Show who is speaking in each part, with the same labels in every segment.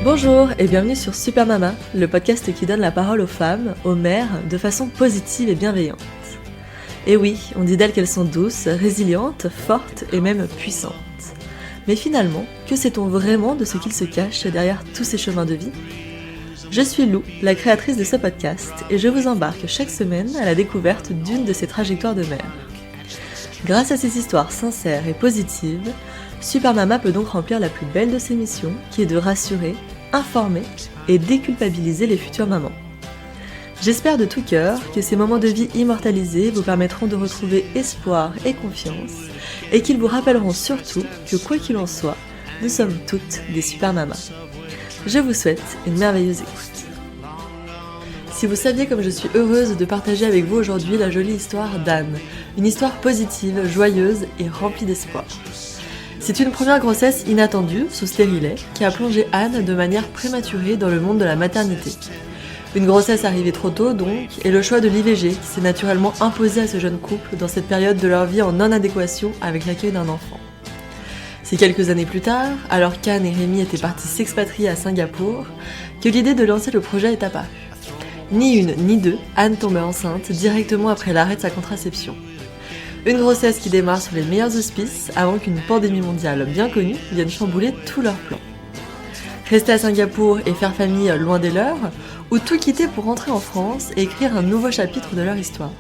Speaker 1: Bonjour et bienvenue sur Super Mama, le podcast qui donne la parole aux femmes, aux mères, de façon positive et bienveillante. Et oui, on dit d'elles qu'elles sont douces, résilientes, fortes et même puissantes. Mais finalement, que sait-on vraiment de ce qu'il se cache derrière tous ces chemins de vie ? Je suis Lou, la créatrice de ce podcast, et je vous embarque chaque semaine à la découverte d'une de ces trajectoires de mère. Grâce à ces histoires sincères et positives, Super Mama peut donc remplir la plus belle de ses missions, qui est de rassurer, informer et déculpabiliser les futures mamans. J'espère de tout cœur que ces moments de vie immortalisés vous permettront de retrouver espoir et confiance, et qu'ils vous rappelleront surtout que quoi qu'il en soit, nous sommes toutes des super mamas. Je vous souhaite une merveilleuse écoute. Si vous saviez comme je suis heureuse de partager avec vous aujourd'hui la jolie histoire d'Anne, une histoire positive, joyeuse et remplie d'espoir. C'est une première grossesse inattendue, sous stérilet, qui a plongé Anne de manière prématurée dans le monde de la maternité. Une grossesse arrivée trop tôt donc, et le choix de l'IVG qui s'est naturellement imposé à ce jeune couple dans cette période de leur vie en non-adéquation avec l'accueil d'un enfant. C'est quelques années plus tard, alors qu'Anne et Rémi étaient partis s'expatrier à Singapour, que l'idée de lancer le projet est apparue. Ni une ni deux, Anne tombe enceinte directement après l'arrêt de sa contraception. Une grossesse qui démarre sur les meilleurs auspices avant qu'une pandémie mondiale bien connue vienne chambouler tous leurs plans. Rester à Singapour et faire famille loin des leurs, ou tout quitter pour rentrer en France et écrire un nouveau chapitre de leur histoire.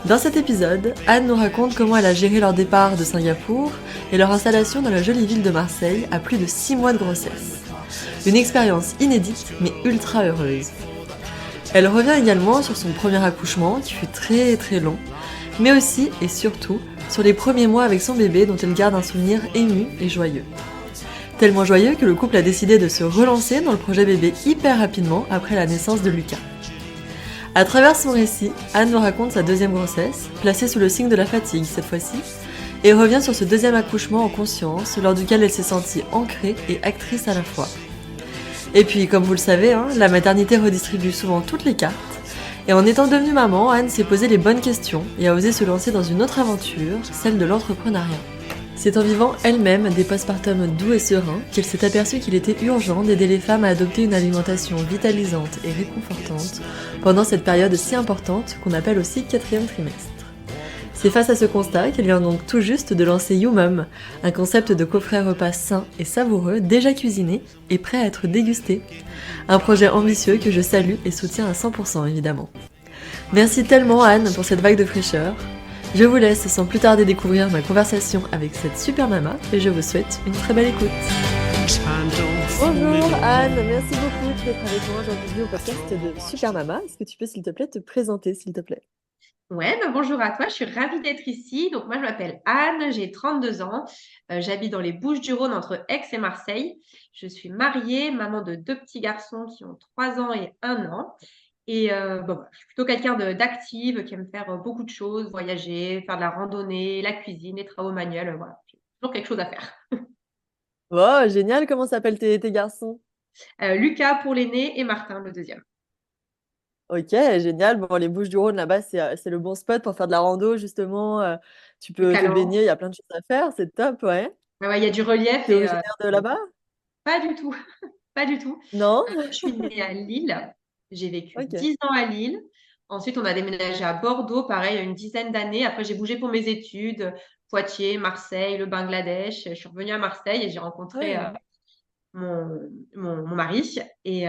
Speaker 1: Dans cet épisode, Anne nous raconte comment elle a géré leur départ de Singapour et leur installation dans la jolie ville de Marseille à plus de 6 mois de grossesse. Une expérience inédite mais ultra heureuse. Elle revient également sur son premier accouchement qui fut très très long, mais aussi et surtout sur les premiers mois avec son bébé dont elle garde un souvenir ému et joyeux. Tellement joyeux que le couple a décidé de se relancer dans le projet bébé hyper rapidement après la naissance de Lucas. À travers son récit, Anne nous raconte sa deuxième grossesse, placée sous le signe de la fatigue cette fois-ci, et revient sur ce deuxième accouchement en conscience, lors duquel elle s'est sentie ancrée et actrice à la fois. Et puis, comme vous le savez, la maternité redistribue souvent toutes les cartes, et en étant devenue maman, Anne s'est posé les bonnes questions et a osé se lancer dans une autre aventure, celle de l'entrepreneuriat. C'est en vivant elle-même des postpartums doux et sereins qu'elle s'est aperçue qu'il était urgent d'aider les femmes à adopter une alimentation vitalisante et réconfortante pendant cette période si importante qu'on appelle aussi 4e trimestre. C'est face à ce constat qu'elle vient donc tout juste de lancer YouMum, un concept de coffret repas sain et savoureux déjà cuisiné et prêt à être dégusté. Un projet ambitieux que je salue et soutiens à 100% évidemment. Merci tellement Anne pour cette vague de fraîcheur. Je vous laisse sans plus tarder découvrir ma conversation avec cette super maman et je vous souhaite une très belle écoute. Bonjour Anne, merci beaucoup d'être avec moi aujourd'hui au podcast de Super Mama. Est-ce que tu peux s'il te plaît te présenter s'il te plaît ?
Speaker 2: Ouais, bonjour à toi, je suis ravie d'être ici. Donc moi, je m'appelle Anne, j'ai 32 ans, j'habite dans les Bouches-du-Rhône entre Aix et Marseille. Je suis mariée, maman de 2 petits garçons qui ont 3 ans et 1 an. Et je suis plutôt quelqu'un d'active, qui aime faire beaucoup de choses, voyager, faire de la randonnée, la cuisine, les travaux manuels, voilà. J'ai toujours quelque chose à faire.
Speaker 1: Oh, génial, comment s'appellent tes garçons ?
Speaker 2: Lucas pour l'aîné et Martin le deuxième.
Speaker 1: Ok, génial. Bon, les Bouches-du-Rhône, là-bas, c'est le bon spot pour faire de la rando, justement. Tu
Speaker 2: Le
Speaker 1: peux te
Speaker 2: Calan.
Speaker 1: baigner, il y a plein de choses à faire, c'est top, ouais.
Speaker 2: Ouais, ouais, il y a du relief
Speaker 1: T'es
Speaker 2: et
Speaker 1: originaire de là-bas?
Speaker 2: pas du tout, pas du tout.
Speaker 1: Non?
Speaker 2: Je suis née à Lille. J'ai vécu
Speaker 1: Ok.
Speaker 2: 10 ans à Lille. Ensuite, on a déménagé à Bordeaux, pareil, il y a une dizaine d'années. Après, j'ai bougé pour mes études, Poitiers, Marseille, le Bangladesh. Je suis revenue à Marseille et j'ai rencontré
Speaker 1: Ouais.
Speaker 2: mon mari. Et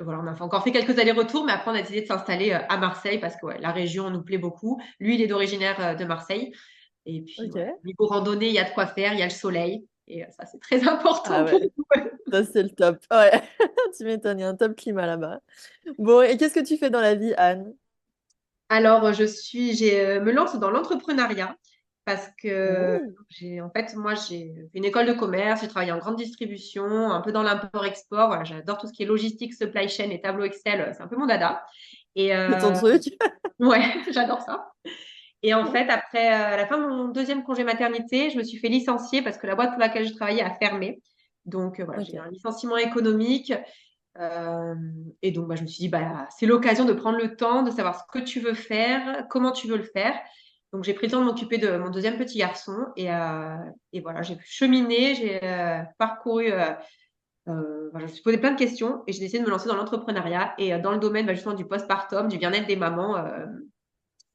Speaker 2: voilà, on a encore fait quelques allers-retours, mais après, on a décidé de s'installer à Marseille parce que ouais, la région nous plaît beaucoup. Lui, il est d'originaire de Marseille. Et puis,
Speaker 1: Ok.
Speaker 2: voilà, niveau randonnée, il y a de quoi faire, il y a le soleil. Et ça, c'est très
Speaker 1: Ah
Speaker 2: important pour
Speaker 1: ouais,
Speaker 2: nous.
Speaker 1: ça c'est le top. Ouais, tu m'étonnes, il y a un top climat là-bas. Bon, et qu'est-ce que tu fais dans la vie, Anne?
Speaker 2: Alors, me lance dans l'entrepreneuriat parce que
Speaker 1: Mmh.
Speaker 2: moi, j'ai fait une école de commerce, j'ai travaillé en grande distribution, un peu dans l'import-export. Voilà, j'adore tout ce qui est logistique, supply chain et tableau Excel, c'est un peu mon dada. Et
Speaker 1: C'est ton truc?
Speaker 2: ouais, j'adore ça. Et en fait, après, à la fin de mon deuxième congé maternité, je me suis fait licencier parce que la boîte pour laquelle je travaillais a fermé. Donc, voilà, j'ai eu
Speaker 1: Ok.
Speaker 2: un licenciement économique. Et donc, je me suis dit, c'est l'occasion de prendre le temps, de savoir ce que tu veux faire, comment tu veux le faire. Donc, j'ai pris le temps de m'occuper de mon deuxième petit garçon et voilà, j'ai cheminé, j'ai parcouru Voilà, je me suis posé plein de questions et j'ai décidé de me lancer dans l'entrepreneuriat et dans le domaine, justement du postpartum, du bien-être des mamans,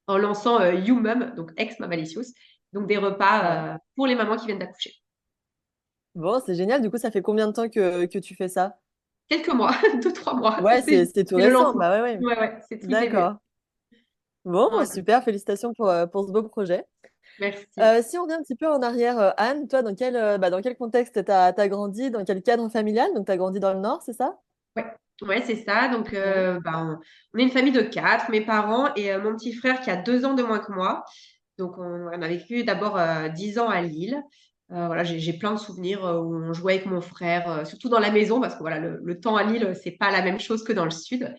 Speaker 2: en lançant, You Mum, donc ex Mamalicious, donc des
Speaker 1: Ouais.
Speaker 2: repas, pour les mamans qui viennent d'accoucher.
Speaker 1: Bon, c'est génial. Du coup, ça fait combien de temps que tu fais ça?
Speaker 2: Quelques mois, 2-3 mois,
Speaker 1: Ouais,
Speaker 2: c'est
Speaker 1: c'est tout
Speaker 2: c'est le
Speaker 1: récent.
Speaker 2: lancement.
Speaker 1: Bah ouais, ouais.
Speaker 2: Ouais, ouais, c'est tout le début.
Speaker 1: D'accord. Bon, bah,
Speaker 2: Voilà,
Speaker 1: super. Félicitations pour ce beau projet.
Speaker 2: merci.
Speaker 1: Si on revient un petit peu en arrière, Anne, toi, dans quel contexte t'as grandi? Dans quel cadre familial? Donc, t'as grandi dans le Nord, c'est ça?
Speaker 2: Ouais, ouais, c'est ça. Donc,
Speaker 1: Ouais.
Speaker 2: on est une famille de 4, mes parents et mon petit frère qui a 2 ans de moins que moi. Donc, on a vécu d'abord 10 ans à Lille. Voilà, j'ai plein de souvenirs où on jouait avec mon frère, surtout dans la maison, parce que voilà, le temps à Lille, c'est pas la même chose que dans le sud.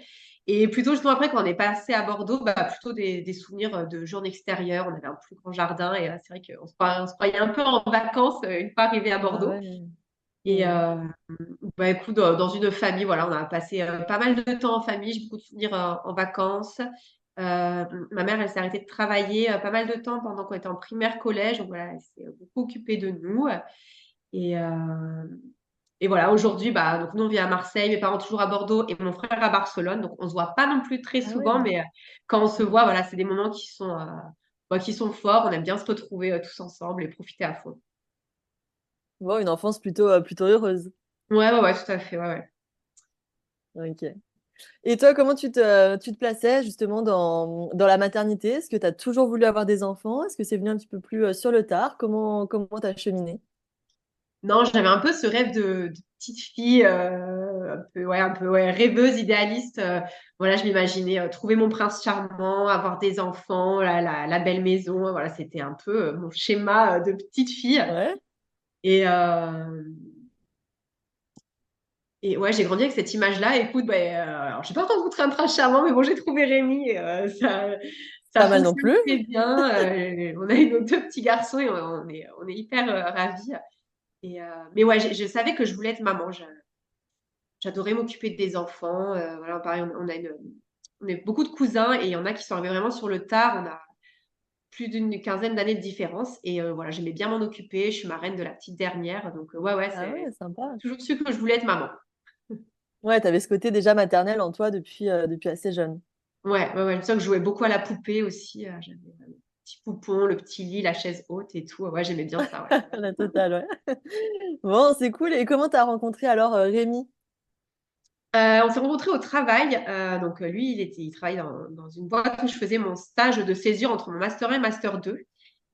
Speaker 2: Et plutôt, justement, après, quand on est passé à Bordeaux, plutôt des souvenirs de journées extérieures. On avait un plus grand jardin et c'est vrai qu'on se croyait un peu en vacances une fois arrivé à
Speaker 1: Bah
Speaker 2: Bordeaux.
Speaker 1: ouais.
Speaker 2: Et
Speaker 1: Hmm.
Speaker 2: écoute, dans une famille, voilà, on a passé pas mal de temps en famille. J'ai beaucoup de souvenirs en vacances. Ma mère, elle s'est arrêtée de travailler pas mal de temps pendant qu'on était en primaire, collège. Donc voilà, elle s'est beaucoup occupée de nous. Et, euh, et voilà, aujourd'hui, donc nous, on vit à Marseille, mes parents toujours à Bordeaux et mon frère à Barcelone. Donc on se voit pas non plus très
Speaker 1: Ah
Speaker 2: souvent,
Speaker 1: ouais.
Speaker 2: mais quand on se
Speaker 1: Hmm.
Speaker 2: voit, voilà, c'est des moments qui sont forts. On aime bien se retrouver tous ensemble et profiter à fond.
Speaker 1: Bon, une enfance plutôt heureuse.
Speaker 2: Ouais, ouais, ouais, tout à fait, ouais, ouais.
Speaker 1: Ok. Et toi, comment tu te plaçais justement dans la maternité? Est-ce que tu as toujours voulu avoir des enfants? Est-ce que c'est venu un petit peu plus sur le tard? Comment t'as cheminé?
Speaker 2: Non, j'avais un peu ce rêve de petite fille, un peu ouais, rêveuse, idéaliste. Voilà, je m'imaginais trouver mon prince charmant, avoir des enfants, la belle maison. Voilà, c'était un peu mon schéma de petite fille.
Speaker 1: Ouais.
Speaker 2: Et, euh, et ouais, j'ai grandi avec cette image-là. Écoute, alors, j'ai pas rencontré un prince charmant, mais bon, j'ai trouvé Rémi. Et, ça
Speaker 1: Pas mal non
Speaker 2: fonctionne
Speaker 1: plus.
Speaker 2: très bien. On a eu nos 2 petits garçons et on est hyper ravis. Mais ouais, je savais que je voulais être maman. J'adorais m'occuper des enfants. Voilà, pareil, on est beaucoup de cousins et il y en a qui sont arrivés vraiment sur le tard. On a plus d'une quinzaine d'années de différence. Et voilà, j'aimais bien m'en occuper. Je suis marraine de la petite dernière. Donc, ouais,
Speaker 1: Ah ouais, sympa.
Speaker 2: j'ai toujours su que je voulais être maman.
Speaker 1: Ouais, t'avais ce côté déjà maternel en toi depuis assez jeune.
Speaker 2: Ouais, ouais, ouais. Je me souviens que je jouais beaucoup à la poupée aussi. J'avais le petit poupon, le petit lit, la chaise haute et tout. Ouais, j'aimais bien ça, ouais.
Speaker 1: La totale, ouais. Bon, c'est cool. Et comment t'as rencontré alors Rémi?
Speaker 2: On s'est rencontrés au travail. Donc, lui, il travaillait dans une boîte où je faisais mon stage de césure entre mon master 1 et master 2.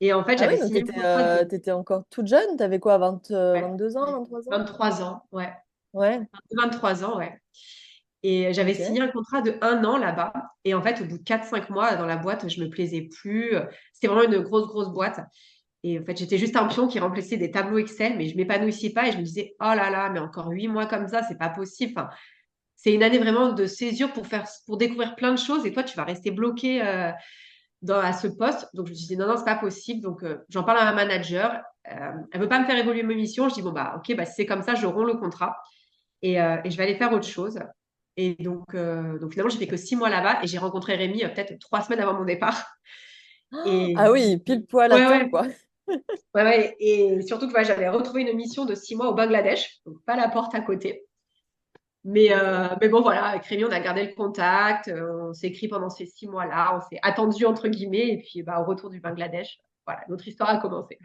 Speaker 2: Et en fait,
Speaker 1: Ah oui,
Speaker 2: j'avais
Speaker 1: donc
Speaker 2: signé un contrat de
Speaker 1: t'étais encore toute jeune. T'avais quoi,
Speaker 2: ouais,
Speaker 1: 22 ans, 23 ans?
Speaker 2: 23 ans. Ouais,
Speaker 1: Ouais,
Speaker 2: 23 ans, ouais. Et j'avais
Speaker 1: ok.
Speaker 2: signé un contrat de 1 an là-bas. Et en fait, au bout de 4-5 mois dans la boîte, je me plaisais plus. C'était vraiment une grosse, grosse boîte. Et en fait, j'étais juste un pion qui remplissait des tableaux Excel, mais je m'épanouissais pas. Et je me disais, oh là là, mais encore 8 mois comme ça, c'est pas possible. Enfin, c'est une année vraiment de césure pour découvrir plein de choses. Et toi, tu vas rester bloqué à ce poste. Donc, je me suis dit, non, non, c'est pas possible. Donc, j'en parle à ma manager. Elle veut pas me faire évoluer mes missions. Je dis, bon, ok, si c'est comme ça, je romps le contrat et je vais aller faire autre chose. Et donc finalement, j'ai fait que 6 mois là-bas et j'ai rencontré Rémi peut-être 3 semaines avant mon départ. Et
Speaker 1: Ah oui, pile poil à
Speaker 2: ouais,
Speaker 1: temps,
Speaker 2: ouais,
Speaker 1: quoi.
Speaker 2: ouais, ouais. Et surtout que j'avais retrouvé une mission de 6 mois au Bangladesh, donc pas la porte à côté.
Speaker 1: Ok.
Speaker 2: Mais bon, voilà, avec Rémi, on a gardé le contact, on s'est écrit pendant ces 6 mois-là, on s'est attendu, entre guillemets, et puis au retour du Bangladesh, voilà, notre histoire a commencé.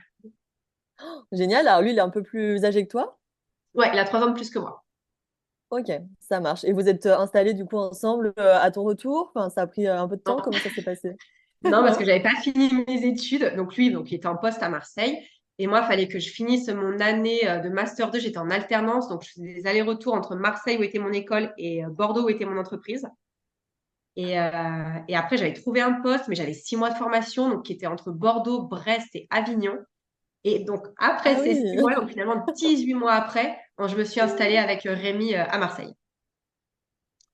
Speaker 1: Génial. Alors lui, il est un peu plus âgé que toi.
Speaker 2: Ouais, il a 3 ans de plus que moi.
Speaker 1: Ok, ça marche. Et vous êtes installés du coup ensemble à ton retour? Enfin, ça a pris un peu de temps.
Speaker 2: Non,
Speaker 1: Comment ça s'est passé?
Speaker 2: non, parce que
Speaker 1: Non?
Speaker 2: j'avais pas fini mes études, donc lui, il était en poste à Marseille, et moi, il fallait que je finisse mon année de Master 2, j'étais en alternance, donc je faisais des allers-retours entre Marseille, où était mon école, et Bordeaux, où était mon entreprise. Et après, j'avais trouvé un poste, mais j'avais 6 mois de formation, donc qui était entre Bordeaux, Brest et Avignon. Et donc, après
Speaker 1: Ah
Speaker 2: ces six
Speaker 1: oui.
Speaker 2: mois, donc finalement 18 mois après, je me suis installée avec Rémi à Marseille.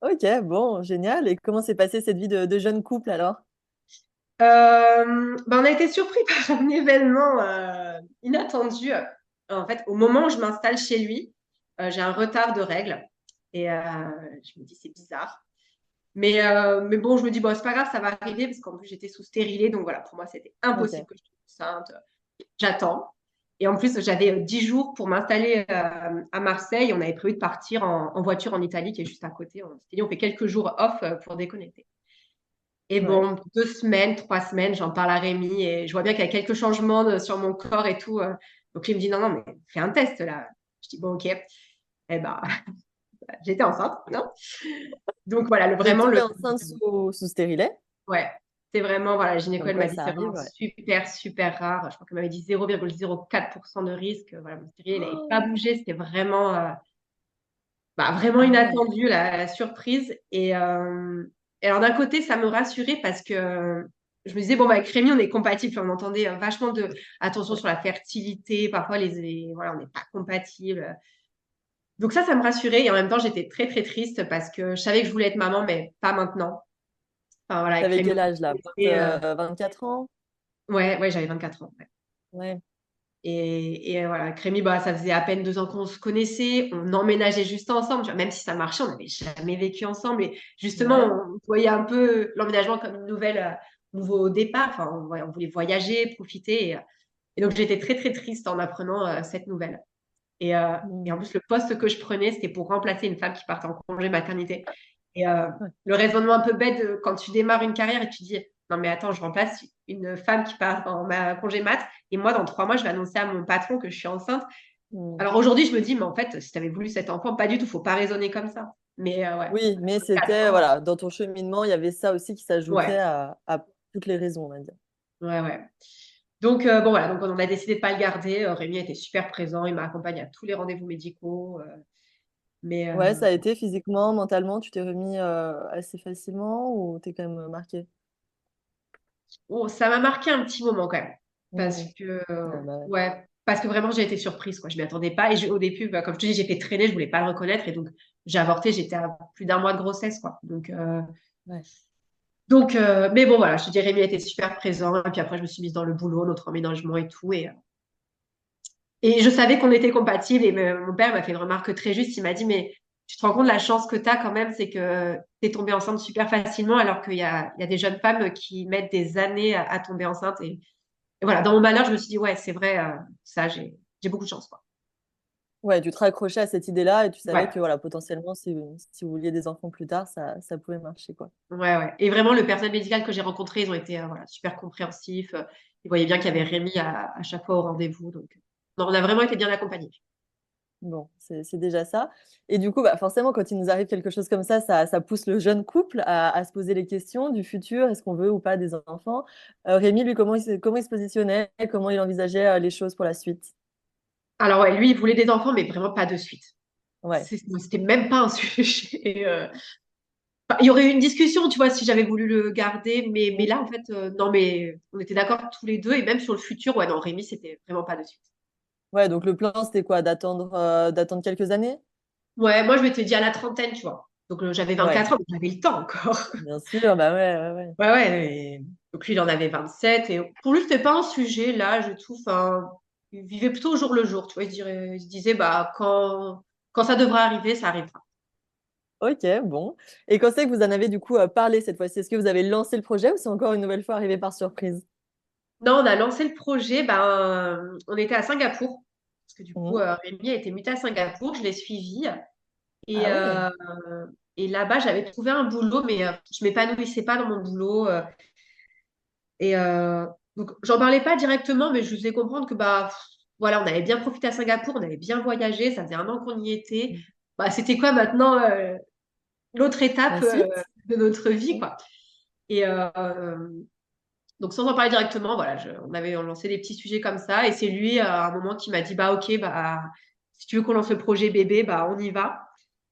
Speaker 1: Ok, bon, génial. Et comment s'est passée cette vie de jeune couple alors?
Speaker 2: On a été surpris par un événement inattendu. En fait, au moment où je m'installe chez lui, j'ai un retard de règles. Et je me dis, c'est bizarre. Mais bon, je me dis, bon, c'est pas grave, ça va arriver, parce qu'en plus, j'étais sous stérilée. Donc voilà, pour moi, c'était impossible
Speaker 1: Ok.
Speaker 2: que je tombe enceinte. J'attends. Et en plus, j'avais 10 jours pour m'installer à Marseille. On avait prévu de partir en voiture en Italie, qui est juste à côté. On s'était dit, on fait quelques jours off pour déconnecter. Et
Speaker 1: Ouais.
Speaker 2: bon, 2 semaines, 3 semaines, j'en parle à Rémi et je vois bien qu'il y a quelques changements sur mon corps et tout. Donc, il me dit, non, non, mais fais un test là. Je dis, bon, ok. Eh ben, j'étais enceinte, non? Donc, voilà,
Speaker 1: Vous êtes
Speaker 2: vraiment,
Speaker 1: tombée enceinte sous stérilet?
Speaker 2: ouais, c'est vraiment, voilà, le gynéco,
Speaker 1: Comme
Speaker 2: elle m'a
Speaker 1: quoi
Speaker 2: dit,
Speaker 1: ça
Speaker 2: c'est
Speaker 1: arrive,
Speaker 2: vraiment
Speaker 1: ouais.
Speaker 2: super, super rare. Je crois qu'elle m'avait dit 0,04% de risque. Voilà, mon stérilet, il n'avait pas
Speaker 1: Oh.
Speaker 2: bougé. C'était vraiment, vraiment
Speaker 1: Ah ouais.
Speaker 2: inattendu, la surprise. Et alors, d'un côté, ça me rassurait parce que je me disais, bon, avec Rémi, on est compatibles. On entendait vachement de attention sur la fertilité. Parfois, voilà, on n'est pas compatibles. Donc ça me rassurait. Et en même temps, j'étais très, très triste parce que je savais que je voulais être maman, mais pas maintenant. Enfin, voilà, avec
Speaker 1: T'avais
Speaker 2: Rémi,
Speaker 1: quel âge là?
Speaker 2: et,
Speaker 1: 24 ans?
Speaker 2: ouais, ouais, j'avais 24 ans. Ouais.
Speaker 1: Ouais.
Speaker 2: Et voilà, avec Rémi, ça faisait à peine 2 ans qu'on se connaissait. On emménageait juste ensemble. Tu vois, même si ça marchait, on n'avait jamais vécu ensemble. Et justement,
Speaker 1: Ouais.
Speaker 2: on voyait un peu l'emménagement comme une nouveau départ. Enfin, on voulait voyager, profiter. Et donc, j'étais très, très triste en apprenant cette nouvelle. Et en
Speaker 1: Mm.
Speaker 2: plus, le poste que je prenais, c'était pour remplacer une femme qui partait en congé maternité. Et
Speaker 1: Ouais.
Speaker 2: le raisonnement un peu bête quand tu démarres une carrière et tu dis, non mais attends, je remplace une femme qui part en congé mat, et moi, dans 3 mois, je vais annoncer à mon patron que je suis enceinte.
Speaker 1: Mm.
Speaker 2: Alors aujourd'hui, je me dis, mais en fait, si tu avais voulu cet enfant, pas du tout, faut pas raisonner comme ça. Mais ouais,
Speaker 1: Oui, mais
Speaker 2: 4
Speaker 1: c'était,
Speaker 2: ans,
Speaker 1: voilà, dans ton cheminement, il y avait ça aussi qui s'ajoutait
Speaker 2: ouais,
Speaker 1: à toutes les raisons, on va dire.
Speaker 2: ouais, ouais. Donc, bon, voilà, donc on a décidé de pas le garder. Rémi était super présent, il m'a accompagné à tous les rendez-vous médicaux. Mais
Speaker 1: Ouais, ça a été physiquement, mentalement, tu t'es remis assez facilement ou t'es quand même marqué?
Speaker 2: oh, ça m'a marqué un petit moment quand même. Parce
Speaker 1: Mm.
Speaker 2: que,
Speaker 1: Ah bah ouais.
Speaker 2: ouais, parce que vraiment, j'ai été surprise, quoi. Je m'y attendais pas. Et au début, comme je te dis, j'ai fait traîner, je voulais pas le reconnaître. Et donc, j'ai avorté, j'étais à plus d'1 mois de grossesse, quoi.
Speaker 1: Ouais.
Speaker 2: Mais bon, voilà, je te dis, Rémi était super présent. Et puis après, je me suis mise dans le boulot, notre emménagement et tout. Et je savais qu'on était compatibles. Et mon père m'a fait une remarque très juste. Il m'a dit, mais tu te rends compte de la chance que tu as quand même, c'est que tu es tombée enceinte super facilement, alors qu'il y a des jeunes femmes qui mettent des années à tomber enceinte. Et voilà, dans mon malheur, je me suis dit, ouais, c'est vrai, ça, j'ai beaucoup de chance, quoi.
Speaker 1: Ouais, tu te raccrochais à cette idée-là et tu savais que
Speaker 2: Ouais,
Speaker 1: voilà, potentiellement, si vous vouliez des enfants plus tard, ça pouvait marcher, quoi.
Speaker 2: ouais, ouais. Et vraiment, le personnel médical que j'ai rencontré, ils ont été voilà, super compréhensifs. Ils voyaient bien qu'il y avait
Speaker 1: Mm.
Speaker 2: Rémi à chaque fois au rendez-vous. Donc, non, on a vraiment été bien accompagnés.
Speaker 1: Bon, c'est déjà ça. Et du coup, bah, forcément, quand il nous arrive quelque chose comme ça pousse le jeune couple à se poser les questions du futur, est-ce qu'on veut ou pas des enfants? Rémi, lui, comment il se positionnait, comment il envisageait les choses pour la suite?
Speaker 2: Alors, ouais, lui, il voulait des enfants, mais vraiment pas de suite.
Speaker 1: Ouais.
Speaker 2: C'était même pas un sujet. Enfin, il y aurait eu une discussion, tu vois, si j'avais voulu le garder. Mais là, en fait, non, mais on était d'accord tous les deux. Et même sur le futur, ouais, non, Rémi, c'était vraiment pas de suite.
Speaker 1: Ouais, donc le plan, c'était quoi? D'attendre quelques années?
Speaker 2: Ouais, moi, je m'étais dit à la trentaine, tu vois. Donc, j'avais
Speaker 1: Ouais,
Speaker 2: 24 ans, donc j'avais le temps encore.
Speaker 1: bien sûr, bah ouais, ouais, ouais.
Speaker 2: Ouais, ouais. Donc, lui, il en avait 27. Et pour lui, c'était pas un sujet, l'âge et tout. Enfin, il vivait plutôt au jour le jour, tu vois. Il se disait, bah, quand ça devra arriver, ça arrivera.
Speaker 1: Ok, bon. Et quand c'est que vous en avez du coup parlé cette fois-ci? Est-ce que vous avez lancé le projet ou c'est encore une nouvelle fois arrivé par surprise?
Speaker 2: Non, on a lancé le projet. Ben, on était à Singapour. Parce que du coup,
Speaker 1: Mhm.
Speaker 2: Rémi a été muté à Singapour. Je l'ai suivi. Et,
Speaker 1: Ah ouais.
Speaker 2: euh, et là-bas, j'avais trouvé un boulot, mais je m'épanouissais pas dans mon boulot. Et donc, j'en parlais pas directement, mais je vous faisais comprendre que voilà, on avait bien profité à Singapour, on avait bien voyagé, ça faisait 1 an qu'on y était. Bah, c'était quoi maintenant l'autre
Speaker 1: La
Speaker 2: étape
Speaker 1: suite?
Speaker 2: de notre vie,
Speaker 1: Mhm.
Speaker 2: quoi. Et donc, sans en parler directement, voilà, on avait lancé des petits sujets comme ça. Et c'est lui, à un moment, qui m'a dit, bah, ok, bah, si tu veux qu'on lance le projet bébé, bah, on y va.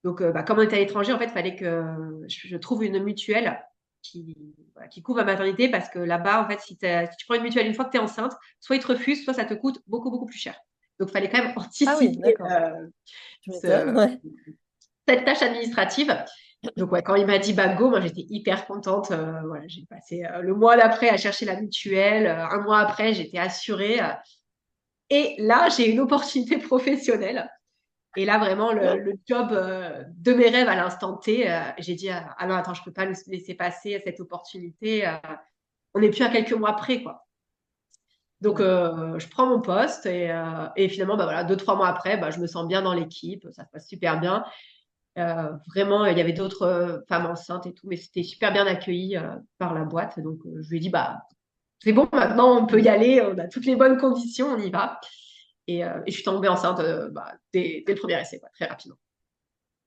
Speaker 2: Donc, comme on était à l'étranger, en fait, il fallait que je trouve une mutuelle qui, voilà, qui couvre ma maternité parce que là-bas, en fait, si tu prends une mutuelle une fois que tu es enceinte, soit ils te refusent, soit ça te coûte beaucoup, beaucoup plus cher. Donc, il fallait quand même
Speaker 1: Ah oui,
Speaker 2: anticiper
Speaker 1: d'accord. Tu m'étonnes,
Speaker 2: ce-
Speaker 1: ouais.
Speaker 2: cette tâche administrative. Donc, ouais, quand il m'a dit bah, go, moi j'étais hyper contente. Voilà, j'ai passé le mois d'après à chercher la mutuelle. 1 mois après, j'étais assurée. Et là, j'ai une opportunité professionnelle. Et là, vraiment, le job de mes rêves à l'instant T, j'ai dit ah non, attends, je ne peux pas laisser passer cette opportunité. On n'est plus à quelques mois près, quoi. Donc,
Speaker 1: Ouais.
Speaker 2: je prends mon poste et finalement, bah, voilà, 2-3 mois après, bah, je me sens bien dans l'équipe, ça se passe super bien. Vraiment, il y avait d'autres, femmes enceintes et tout, mais c'était super bien accueilli, par la boîte. Donc, je lui ai dit: «Bah, c'est bon, maintenant on peut y aller, on a toutes les bonnes conditions, on y va». Et je suis tombée enceinte, bah, dès le premier essai, quoi, très rapidement.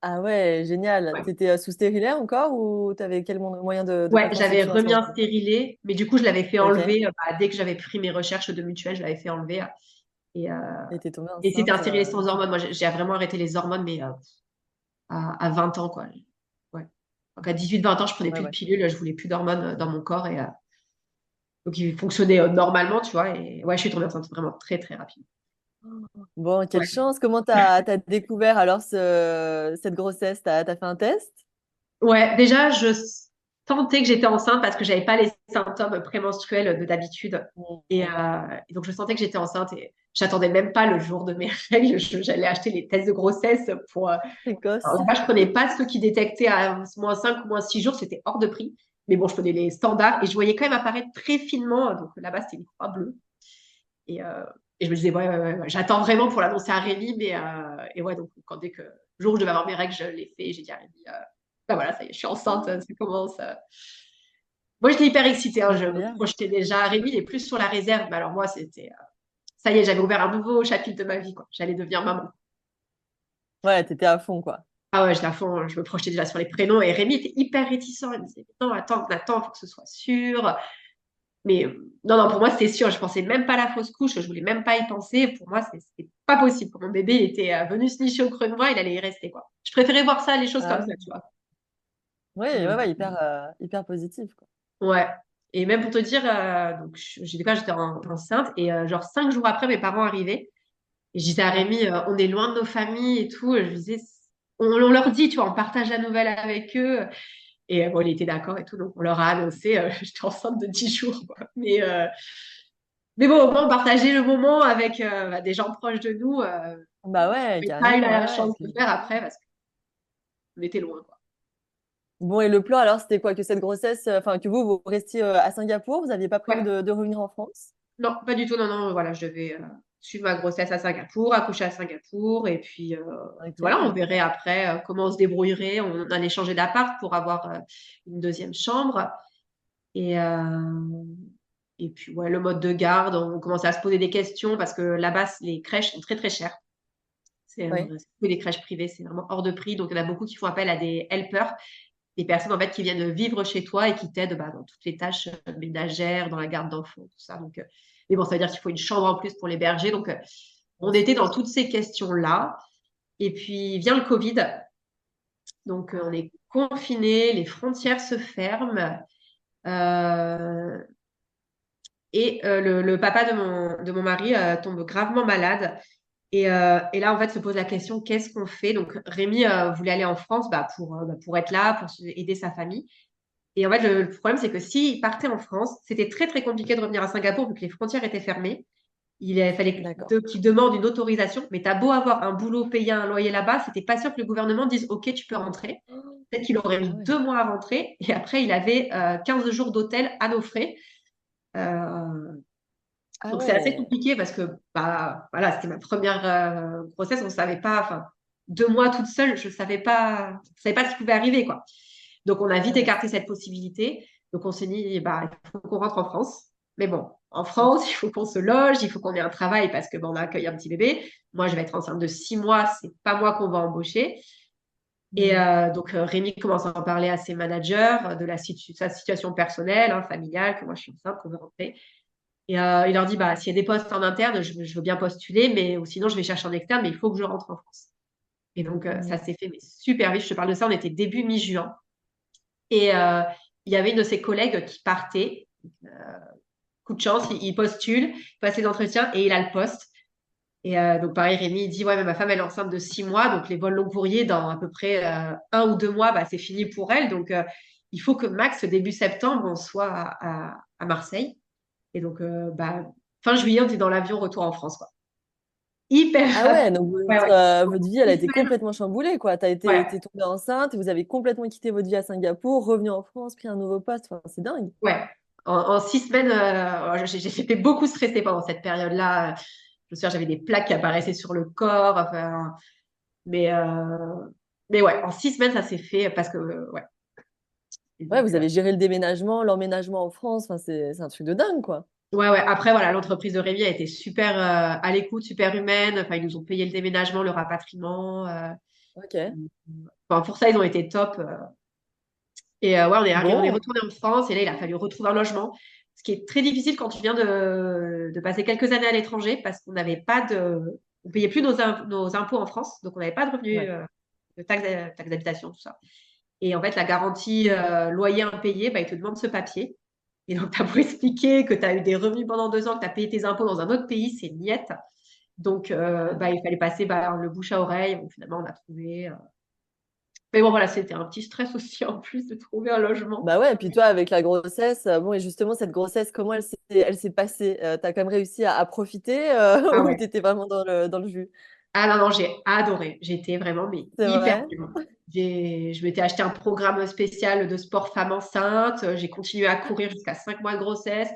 Speaker 1: Ah ouais, génial.
Speaker 2: Ouais.
Speaker 1: T'étais sous stérilet encore ou t'avais quel moyen de
Speaker 2: Ouais, j'avais
Speaker 1: contraception à ce
Speaker 2: remis un
Speaker 1: moment-là?
Speaker 2: stérilet, mais du coup, je l'avais fait
Speaker 1: Ok.
Speaker 2: enlever, bah, dès que j'avais pris mes recherches de mutuelle, je l'avais fait enlever, et heu
Speaker 1: Et t'es tombée
Speaker 2: et c'était un
Speaker 1: enceinte.
Speaker 2: stérilet sans hormones. Moi, j'ai vraiment arrêté les hormones, mais à 20 ans, quoi. Ouais. Donc à 18-20 ans, je prenais
Speaker 1: Ouais,
Speaker 2: plus de
Speaker 1: ouais.
Speaker 2: pilules, je voulais plus d'hormones, dans mon corps donc il fonctionnait, normalement, tu vois? Et ouais, je suis tombée enceinte vraiment très, très rapidement.
Speaker 1: Bon, quelle
Speaker 2: Ouais.
Speaker 1: chance. Comment t'as découvert alors cette grossesse? T'as fait un test?
Speaker 2: Ouais, déjà, je sentais que j'étais enceinte parce que j'avais pas les symptômes prémenstruels de d'habitude et
Speaker 1: Mhm.
Speaker 2: et donc je sentais que j'étais enceinte et j'attendais même pas le jour de mes règles. J'allais acheter les tests de grossesse pour, alors
Speaker 1: Précoce.
Speaker 2: là-bas, je prenais pas ceux qui détectaient à -5 ou -6 jours, c'était hors de prix. Mais bon, je prenais les standards et je voyais quand même apparaître très finement, donc là-bas, c'était une croix bleue et heu et je me disais: «Ouais, ouais, ouais, ouais, j'attends vraiment pour l'annoncer à Rémi», mais et ouais, donc dès que le jour où je devais avoir mes règles, je l'ai fait et j'ai dit à Rémi, bah, voilà, ça y est, je suis enceinte, ça commence. Moi, j'étais hyper excitée, hein, je me
Speaker 1: Incroyable.
Speaker 2: projetais déjà. Rémi, il est plus sur la réserve, mais alors moi, c'était, ça y est, j'avais ouvert un nouveau chapitre de ma vie, quoi. J'allais devenir maman.
Speaker 1: Ouais, t'étais à fond, quoi.
Speaker 2: Ah ouais, j'étais à fond, je me projetais déjà sur les prénoms et Rémi était hyper réticent. Il me disait: «Non, attends, attends, faut que ce soit sûr». Mais non, non, pour moi, c'était sûr. Je pensais même pas à la fausse couche, je voulais même pas y penser. Pour moi, c'était pas possible. Mon bébé, il était, venu se nicher au creux de moi, il allait y rester, quoi. Je préférais voir ça, les choses
Speaker 1: Ah
Speaker 2: comme ça,
Speaker 1: ouais.
Speaker 2: tu vois?
Speaker 1: Ouais, ouais,
Speaker 2: Donc
Speaker 1: ouais, hyper positif, quoi.
Speaker 2: ouais et même pour te dire, donc j'étais enceinte et genre 5 jours après, mes parents arrivaient et je disais à Rémi, «On est loin de nos familles et tout», je lui disais: «On leur dit, tu vois? On partage la nouvelle avec eux». Et bon, il était d'accord et tout, donc on leur a annoncé, j'étais enceinte de 10 jours, quoi. Mais bon, au moins on partageait le moment avec, bah, des gens proches de nous,
Speaker 1: Bah ouais,
Speaker 2: j'ai pas eu
Speaker 1: carrément, ouais,
Speaker 2: la
Speaker 1: ouais. Et
Speaker 2: chance de
Speaker 1: puis...
Speaker 2: le faire après parce qu'on était loin, quoi.
Speaker 1: Bon, et le plan, alors, c'était quoi? Que cette grossesse, enfin, que vous restiez à Singapour, vous n'aviez pas prévu
Speaker 2: Ouais,
Speaker 1: de revenir en France?
Speaker 2: non, pas du tout, non, non, voilà, je devais, suivre ma grossesse à Singapour, accoucher à Singapour et puis, voilà, on
Speaker 1: Ok.
Speaker 2: verrait après, comment on se débrouillerait. On allait changer d'appart pour avoir, une deuxième chambre et et puis, ouais, le mode de garde, on commençait à se poser des questions parce que là-bas, les crèches sont très, très chères.
Speaker 1: Oui.
Speaker 2: C'est que des crèches privées, c'est vraiment hors de prix, donc il y en a beaucoup qui font appel à des helpers, des personnes, en fait, qui viennent vivre chez toi et qui t'aident, bah, dans toutes les tâches, ménagères, dans la garde d'enfants, tout ça, donc mais bon, ça veut dire qu'il faut une chambre en plus pour l'héberger, donc
Speaker 1: Bien
Speaker 2: on était
Speaker 1: sûr.
Speaker 2: dans toutes ces questions-là et puis vient le covid, donc on
Speaker 1: Ah,
Speaker 2: est confinés, les frontières se ferment, heu le papa de mon mari, tombe gravement malade et là, en fait, se pose la question: «Qu'est-ce qu'on fait?» Donc Rémi, voulait aller en France, pour être là, pour aider sa famille et en fait, le problème, c'est que s'il partait en France, c'était très, très compliqué de revenir à Singapour vu que les frontières étaient fermées. Fallait
Speaker 1: d'accord.
Speaker 2: qu'il demande une autorisation, mais tu as beau avoir un boulot, payer un loyer là-bas, c'était pas sûr que le gouvernement dise: «OK, tu peux rentrer».
Speaker 1: Oh,
Speaker 2: Peut-être qu'il aurait mis
Speaker 1: ah ouais.
Speaker 2: 2 mois à rentrer et après il avait, 15 jours d'hôtel à nos frais. Heu
Speaker 1: Ah
Speaker 2: Donc c'est assez
Speaker 1: ouais.
Speaker 2: compliqué parce que, bah, voilà, c'était ma première grossesse, on savait pas, enfin 2 mois toute seule, je savais pas ce qui pouvait arriver, quoi. Donc on a
Speaker 1: Ouais,
Speaker 2: vite
Speaker 1: bien
Speaker 2: écarté
Speaker 1: sûr.
Speaker 2: cette possibilité. Donc on s'est dit: «Bah, il faut qu'on rentre en France». Mais bon, en
Speaker 1: Ok.
Speaker 2: France, il faut qu'on se loge, il faut qu'on ait un travail parce que, bah, on accueille un petit bébé. Moi, je vais être enceinte de 6 mois, c'est pas moi qu'on va embaucher et
Speaker 1: Hmm.
Speaker 2: donc Rémi commence à en parler à ses managers, de sa situation personnelle, hein, familiale, que moi je suis enceinte, qu'on veut rentrer. Et il leur dit: «Bah, s'il y a des postes en interne, je veux bien postuler, mais ou sinon je vais chercher en externe, mais il faut que je rentre en France». Et donc
Speaker 1: Hmm.
Speaker 2: ça s'est fait mais super vite. Je te parle de ça, on était début mi-juin et il y avait une de ses collègues qui partait. Heu, Coup de chance, il postule, il passe les entretiens et il a le poste et donc pareil, Rémi, il dit: «Ouais, mais ma femme, elle est enceinte de 6 mois, donc les vols long courriers dans à peu près, 1 ou 2 mois, bah, c'est fini pour elle, donc il faut que max début septembre, on soit à Marseille». Et donc bah, fin juillet, on était dans l'avion retour en France, quoi. Hyper
Speaker 1: Ah ouais,
Speaker 2: rapide.
Speaker 1: donc
Speaker 2: Ouais, ouais.
Speaker 1: votre vie, elle a été
Speaker 2: Hyper
Speaker 1: complètement chamboulée, quoi.
Speaker 2: ouais,
Speaker 1: T'es tombée enceinte, vous avez complètement quitté votre vie à Singapour, revenu en France, pris un nouveau poste. Enfin, c'est dingue.
Speaker 2: ouais. En 6 semaines, j'étais beaucoup stressée pendant cette période-là. Je me souviens, j'avais des plaques qui apparaissaient sur le corps. Enfin, mais, euh, mais ouais, en 6 semaines, ça s'est fait parce que, ouais. Et
Speaker 3: Ouais,
Speaker 2: donc,
Speaker 3: vous avez géré le déménagement, l'emménagement en France. Enfin, c'est un truc de dingue, quoi.
Speaker 2: ouais, ouais. Après, voilà, l'entreprise de Rémi a été super à l'écoute, super humaine. Enfin, ils nous ont payé le déménagement, le rapatriement.
Speaker 3: Ok.
Speaker 2: Enfin, pour ça, ils ont été top. Et ouais, on est
Speaker 3: Bon.
Speaker 2: retourné en France et là, il a fallu retrouver un logement. Ce qui est très difficile quand tu viens de passer quelques années à l'étranger parce qu'on n'avait pas de. On payait plus nos impôts en France, donc on n'avait pas de revenus
Speaker 3: Ouais.
Speaker 2: de taxes d'habitation, tout ça. Et en fait, la garantie loyer impayé, bah, il te demande ce papier. Et donc, tu as beau expliquer que tu as eu des revenus pendant 2 ans, que tu as payé tes impôts dans un autre pays, c'est niette. Donc, bah, il fallait passer le bouche à oreille. Bon, finalement, on a trouvé. Mais bon, voilà, c'était un petit stress aussi en plus de trouver un logement.
Speaker 3: Bah ouais, et puis toi, avec la grossesse, bon, et justement, cette grossesse, comment elle s'est passée? T'as quand même réussi à profiter
Speaker 2: Ah
Speaker 3: ou
Speaker 2: ouais.
Speaker 3: t'étais vraiment dans le jus?
Speaker 2: Ah non, non, j'ai adoré. J'étais vraiment mais
Speaker 3: C'est
Speaker 2: hyper
Speaker 3: vrai?
Speaker 2: bien. Je m'étais acheté un programme spécial de sport femme enceinte. J'ai continué à courir jusqu'à 5 mois de grossesse.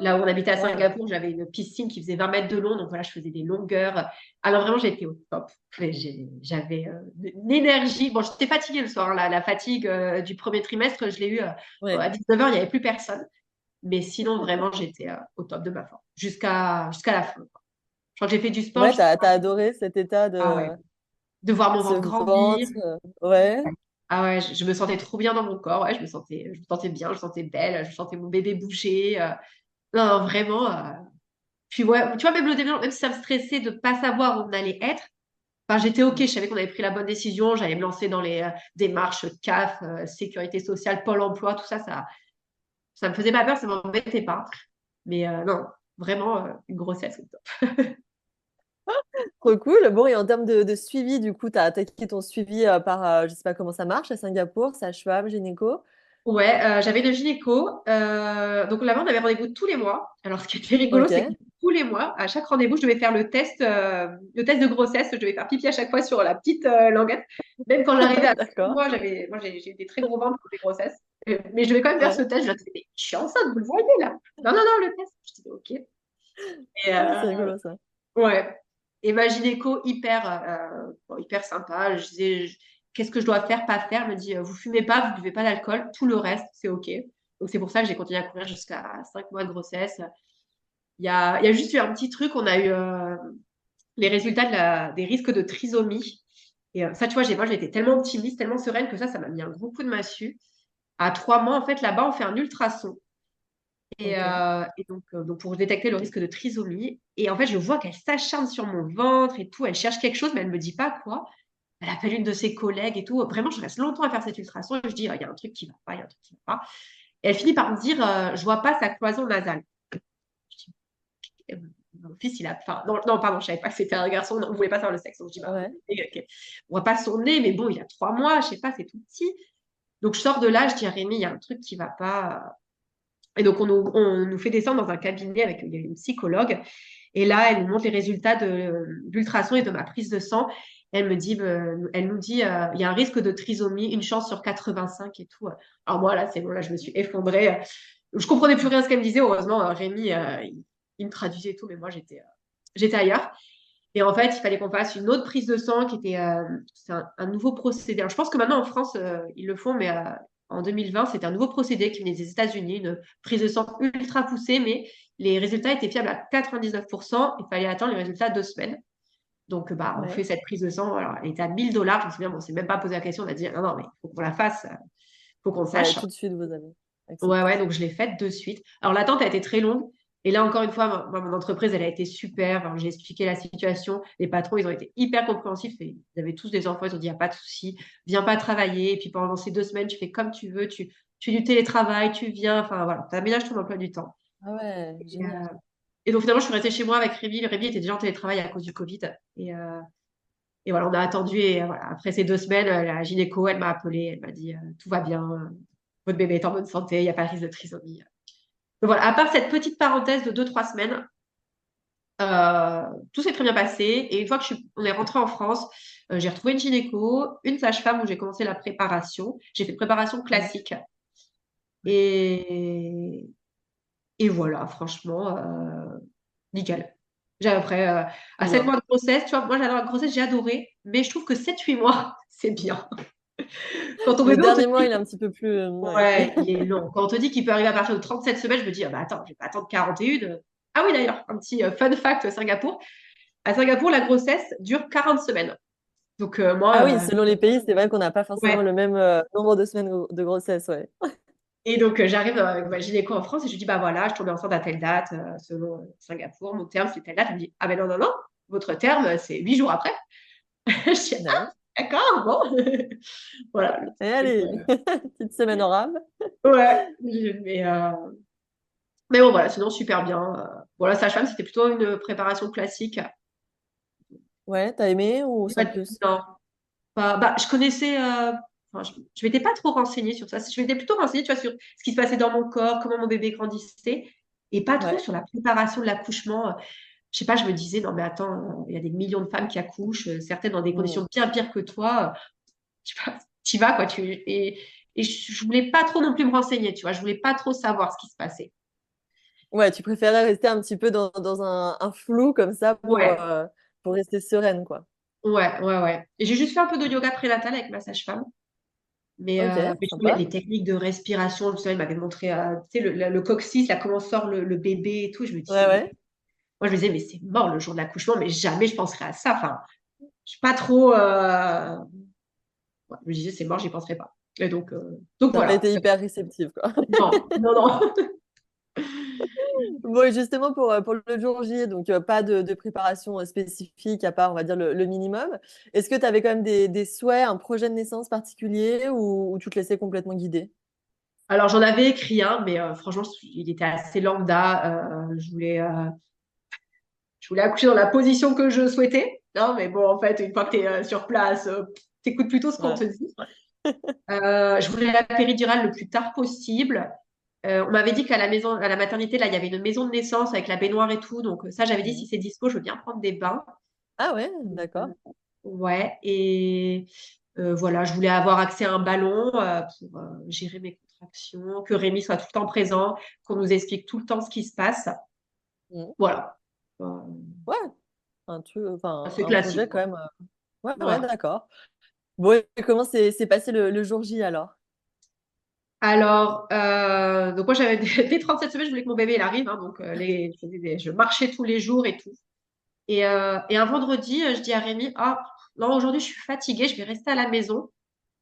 Speaker 2: Là où on habitait à
Speaker 3: Waouh.
Speaker 2: Singapour, j'avais une piscine qui faisait 20 mètres de long. Donc voilà, je faisais des longueurs. Alors vraiment, j'étais au top. J'avais une énergie. Bon, j'étais fatiguée le soir, hein. La fatigue du premier trimestre, je l'ai eu
Speaker 3: Ouais.
Speaker 2: à 19h, il n'y avait plus personne. Mais sinon, vraiment, j'étais au top de ma forme jusqu'à la fin. Je crois que j'ai fait du sport
Speaker 3: Ouais,
Speaker 2: jusqu'à.
Speaker 3: t'as adoré cet état
Speaker 2: Ah ouais. De voir mon
Speaker 3: ce
Speaker 2: ventre grandir.
Speaker 3: ventre. Ouais.
Speaker 2: Ah ouais, je me sentais trop bien dans mon corps. Ouais, je me sentais bien, je me sentais belle, je sentais mon bébé bouger. Non, non, vraiment. Puis ouais, tu vois, même le déménagement, même si ça me stressait de pas savoir où on allait être, enfin, j'étais OK, je savais qu'on avait pris la bonne décision. J'allais me lancer dans les démarches CAF, sécurité sociale, Pôle emploi, tout ça, ça me faisait pas peur, ça m'embêtait pas. Mais non, vraiment, une grossesse, c'est top.
Speaker 3: Trop cool. Bon, et en termes de suivi, du coup, t'as attaqué ton suivi par, je sais pas comment ça marche à Singapour, sage-femme, gynéco.
Speaker 2: Ouais, j'avais le gynéco. Donc là-bas, on avait rendez-vous tous les mois. Alors, ce qui était rigolo, c'est que
Speaker 3: Ok.
Speaker 2: tous les mois, à chaque rendez-vous, je devais faire le test de grossesse. Je devais faire pipi à chaque fois sur la petite languette. Même quand j'arrivais à 6
Speaker 3: D'accord.
Speaker 2: mois, moi, j'ai eu des très gros ventres pour les grossesses. Mais je devais quand même faire ce
Speaker 3: Ouais.
Speaker 2: test. Je disais, mais je suis enceinte, vous le voyez là? Non, non, non, le test. Je disais, OK. Et,
Speaker 3: Ah, c'est rigolo ça.
Speaker 2: ouais. Et ma gynéco, bon, hyper sympa. Je disais, qu'est-ce que je dois faire, pas faire? Elle me dit, vous fumez pas, vous buvez pas d'alcool, tout le reste, c'est OK. Donc, c'est pour ça que j'ai continué à courir jusqu'à 5 mois de grossesse. Il y a juste eu un petit truc, on a eu les résultats des risques de trisomie. Et ça, tu vois, moi, j'ai été tellement optimiste, tellement sereine que ça m'a mis un gros coup de massue. À 3 mois, en fait, là-bas, on fait un ultrason.
Speaker 3: Ok.
Speaker 2: Et donc, pour détecter le risque de trisomie. Et en fait, je vois qu'elle s'acharne sur mon ventre et tout. Elle cherche quelque chose, mais elle ne me dit pas quoi. Elle appelle une de ses collègues et tout. Vraiment, je reste longtemps à faire cette ultrason et je dis, il y a un truc qui ne va pas, il y a un truc qui ne va pas. Et elle finit par me dire, je vois pas sa cloison nasale. Je dis, mon fils, il a. Enfin, non, non, pardon, je savais pas que c'était un garçon. Non, on ne voulait pas savoir le sexe. Donc, je dis, bah,
Speaker 3: Ouais.
Speaker 2: ok. On voit pas son nez, mais bon, il a 3 mois, je sais pas, c'est tout petit. Donc, je sors de là, je dis à Rémi, il y a un truc qui ne va pas. Et donc, on nous fait descendre dans un cabinet avec il y a une psychologue. Et là, elle nous montre les résultats de l'ultrason et de ma prise de sang. Elle nous dit, il y a un risque de trisomie, une chance sur 85 et tout. Alors moi, là, c'est bon, là, je me suis effondrée. Je comprenais plus rien à ce qu'elle me disait. Heureusement, Rémi, il me traduisait et tout, mais moi, j'étais ailleurs. Et en fait, il fallait qu'on fasse une autre prise de sang qui était c'est un nouveau procédé. Alors, je pense que maintenant en France, ils le font, mais en 2020, c'était un nouveau procédé qui venait des États-Unis, une prise de sang ultra poussée, mais les résultats étaient fiables à 99%. Il fallait attendre les résultats 2 semaines. Donc, bah, on
Speaker 3: Ouais.
Speaker 2: fait cette prise de sang. Alors, elle était à 1000 $. Je me souviens, on ne s'est même pas posé la question. On a dit, non, non, mais il faut qu'on la fasse, il faut qu'on
Speaker 3: Ouais,
Speaker 2: sache.
Speaker 3: tout de suite, vous avez
Speaker 2: Ouais,
Speaker 3: accepté.
Speaker 2: ouais, donc je l'ai faite de suite. Alors l'attente a été très longue. Et là, encore une fois, mon entreprise, elle a été super. Enfin, j'ai expliqué la situation. Les patrons, ils ont été hyper compréhensifs. Et ils avaient tous des enfants. Ils ont dit, il n'y a pas de souci. Viens pas travailler. Et puis pendant ces 2 semaines, tu fais comme tu veux. Tu fais du télétravail, tu viens. Enfin, voilà, tu aménages ton emploi du temps.
Speaker 3: Ah ouais,
Speaker 2: Et,
Speaker 3: génial.
Speaker 2: et donc finalement, je suis restée chez moi avec Rémi. Rémi était déjà en télétravail à cause du Covid. Et voilà, on a attendu. Et voilà, après ces 2 semaines, la gynéco, elle m'a appelée. Elle m'a dit, tout va bien. Votre bébé est en bonne santé. Il n'y a pas de risque de trisomie. Donc voilà, à part cette petite parenthèse de 2, 3 semaines, tout s'est très bien passé. Et une fois on est rentré en France, j'ai retrouvé une gynéco, une sage-femme où j'ai commencé la préparation. J'ai fait une préparation
Speaker 3: Ouais.
Speaker 2: classique. Et, Et voilà, franchement, nickel. Après, à
Speaker 3: Trop
Speaker 2: 7
Speaker 3: bien.
Speaker 2: mois de grossesse, tu vois, moi j'adore la grossesse, j'ai adoré, mais je trouve que 7-8 mois, c'est bien. Quand ton
Speaker 3: Le
Speaker 2: bébé, on te
Speaker 3: dernier mois,
Speaker 2: dit,
Speaker 3: il est un petit peu plus. Ouais.
Speaker 2: ouais, il est long. Quand on te dit qu'il peut arriver à partir de 37 semaines, je me dis, ah bah attends, je vais pas attendre 41. Ah oui, d'ailleurs, un petit fun fact Singapour. À Singapour, la grossesse dure 40 semaines. Donc,
Speaker 3: Ah oui,
Speaker 2: moi,
Speaker 3: selon les pays, c'est vrai qu'on n'a pas forcément
Speaker 2: ouais.
Speaker 3: le même nombre de semaines de grossesse, ouais.
Speaker 2: Et donc, j'arrive avec ma gynéco en France et je lui dis, bah voilà, je tombais enceinte à telle date, selon Singapour, mon terme, c'est telle date. Elle me dit, ah ben non, non, non, votre terme, c'est 8 jours après. Je dis, ah,
Speaker 3: Ouais.
Speaker 2: d'accord, bon. Voilà.
Speaker 3: Et allez, petite semaine en rame.
Speaker 2: Ouais. Mais bon, voilà, sinon, super bien. Voilà, sage-femme, c'était plutôt une préparation classique.
Speaker 3: Ouais, t'as aimé ou
Speaker 2: Pas
Speaker 3: sans
Speaker 2: de-
Speaker 3: plus?
Speaker 2: Non, bah, je connaissais. Enfin, je m'étais pas trop renseignée sur ça. Je m'étais plutôt renseignée, tu vois, sur ce qui se passait dans mon corps, comment mon bébé grandissait, et pas trop
Speaker 3: Ouais.
Speaker 2: sur la préparation de l'accouchement. Je sais pas, je me disais, non, mais attends, il y a des millions de femmes qui accouchent, certaines dans des
Speaker 3: Mm.
Speaker 2: conditions bien pires que toi. Tu vas, quoi. Et je voulais pas trop non plus me renseigner, tu vois. Je voulais pas trop savoir ce qui se passait.
Speaker 3: Ouais, tu préférais rester un petit peu dans un flou comme ça
Speaker 2: Ouais,
Speaker 3: pour rester sereine, quoi.
Speaker 2: ouais, ouais, ouais. Et j'ai juste fait un peu de yoga prénatal avec ma sage-femme.
Speaker 3: Ok,
Speaker 2: Mais je trouvais
Speaker 3: sympa.
Speaker 2: les techniques de respiration, tout ça, il m'avait montré, tu sais, le coccyx, là, comment sort le bébé et tout. Je me
Speaker 3: Ouais,
Speaker 2: disais, mais
Speaker 3: ouais.
Speaker 2: moi, je me disais, mais c'est mort le jour de l'accouchement, mais jamais je penserais à ça. Enfin, je suis pas trop. Ouais, je me disais, c'est mort, j'y penserai pas. Et donc
Speaker 3: T'as pas
Speaker 2: voilà.
Speaker 3: été hyper réceptive, quoi.
Speaker 2: Non, non, non.
Speaker 3: Bon, et justement, pour le jour J, donc pas de préparation spécifique, à part, on va dire, le minimum. Est-ce que tu avais quand même des souhaits, un projet de naissance particulier ou tu te laissais complètement guider?
Speaker 2: Alors, j'en avais écrit un, mais franchement, il était assez lambda. Je voulais accoucher dans la position que je souhaitais. Non, mais bon, en fait, une fois que tu es sur place, tu écoutes plutôt ce qu'on
Speaker 3: Ouais.
Speaker 2: te dit. Je voulais la péridurale le plus tard possible. On m'avait dit qu'à la maison, à la maternité, là, il y avait une maison de naissance avec la baignoire et tout. Donc, ça, j'avais dit, si
Speaker 3: Mhm.
Speaker 2: c'est dispo, je veux bien prendre des bains.
Speaker 3: Ah ouais, d'accord.
Speaker 2: Ouais. Et voilà, je voulais avoir accès à un ballon pour gérer mes contractions, que Rémi soit tout le temps présent, qu'on nous explique tout le temps ce qui se passe.
Speaker 3: Mhm.
Speaker 2: Voilà.
Speaker 3: Ouais, un truc, enfin,
Speaker 2: C'est
Speaker 3: un projet
Speaker 2: classique,
Speaker 3: quand
Speaker 2: quoi.
Speaker 3: même. Ouais, ouais,
Speaker 2: Ouais.
Speaker 3: d'accord. Bon, et comment s'est passé le jour J alors?
Speaker 2: Alors, donc moi, j'avais dès 37 semaines, je voulais que mon bébé il arrive. Hein, donc, je marchais tous les jours et tout. Et un vendredi, je dis à Rémi, ah, non, aujourd'hui, je suis fatiguée, je vais rester à la maison.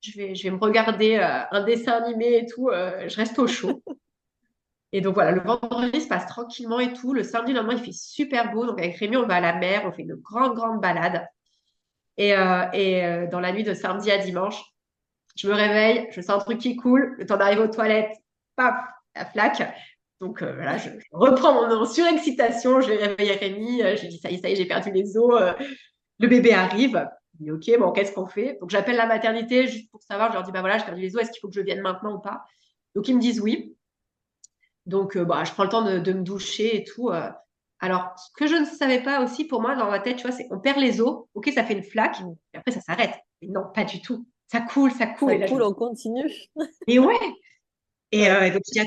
Speaker 2: Je vais me regarder un dessin animé et tout. Je reste au chaud. Et donc, voilà, le vendredi se passe tranquillement et tout. Le samedi, le lendemain, il fait super beau. Donc, avec Rémi, on va à la mer, on fait une grande, grande balade. Et dans la nuit de samedi à dimanche, je me réveille, je sens un truc qui coule, le temps d'arriver aux toilettes, paf, la flaque. Donc voilà, je reprends mon surexcitation, je vais réveiller Rémi, je lui dis ça y est, j'ai perdu les os, le bébé arrive. Il dit ok, bon, qu'est-ce qu'on fait? Donc j'appelle la maternité juste pour savoir, je leur dis bah voilà, j'ai perdu les os, est-ce qu'il faut que je vienne maintenant ou pas? Donc ils me disent oui. Donc bah, je prends le temps de me doucher et tout. Alors, ce que je ne savais pas aussi pour moi dans ma tête, tu vois, c'est on perd les os, ok, ça fait une flaque,
Speaker 3: Mhm.
Speaker 2: et après ça s'arrête. Mais non, pas du tout. Ça coule, ça coule.
Speaker 3: Ça
Speaker 2: Et là, je me
Speaker 3: coule
Speaker 2: dis,
Speaker 3: en continu.
Speaker 2: mais ouais, et,
Speaker 3: Ouais.
Speaker 2: donc, je dis,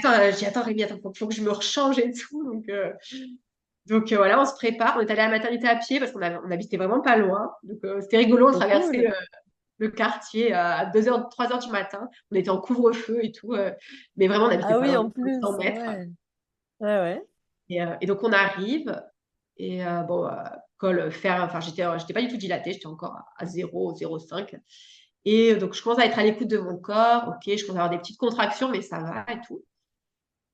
Speaker 2: attends, Rémi, attends, faut que je me rechange et tout. Donc voilà, on se prépare. On est allé à la maternité à pied parce on habitait vraiment pas loin. Donc, c'était rigolo. On
Speaker 3: Trop
Speaker 2: traversait
Speaker 3: cool.
Speaker 2: le quartier à 2h, 3h du matin. On était en couvre-feu et tout. Mais vraiment, on habitait
Speaker 3: Ah
Speaker 2: pas
Speaker 3: oui,
Speaker 2: loin
Speaker 3: en
Speaker 2: de 500
Speaker 3: plus,
Speaker 2: mètres.
Speaker 3: ouais. Ouais, ouais.
Speaker 2: Et donc, on arrive. Et bon, col faire. Enfin, j'étais pas du tout dilatée. J'étais encore à 0,05. Et donc, je commence à être à l'écoute de mon corps. Ok, je commence à avoir des petites contractions, mais ça va et tout.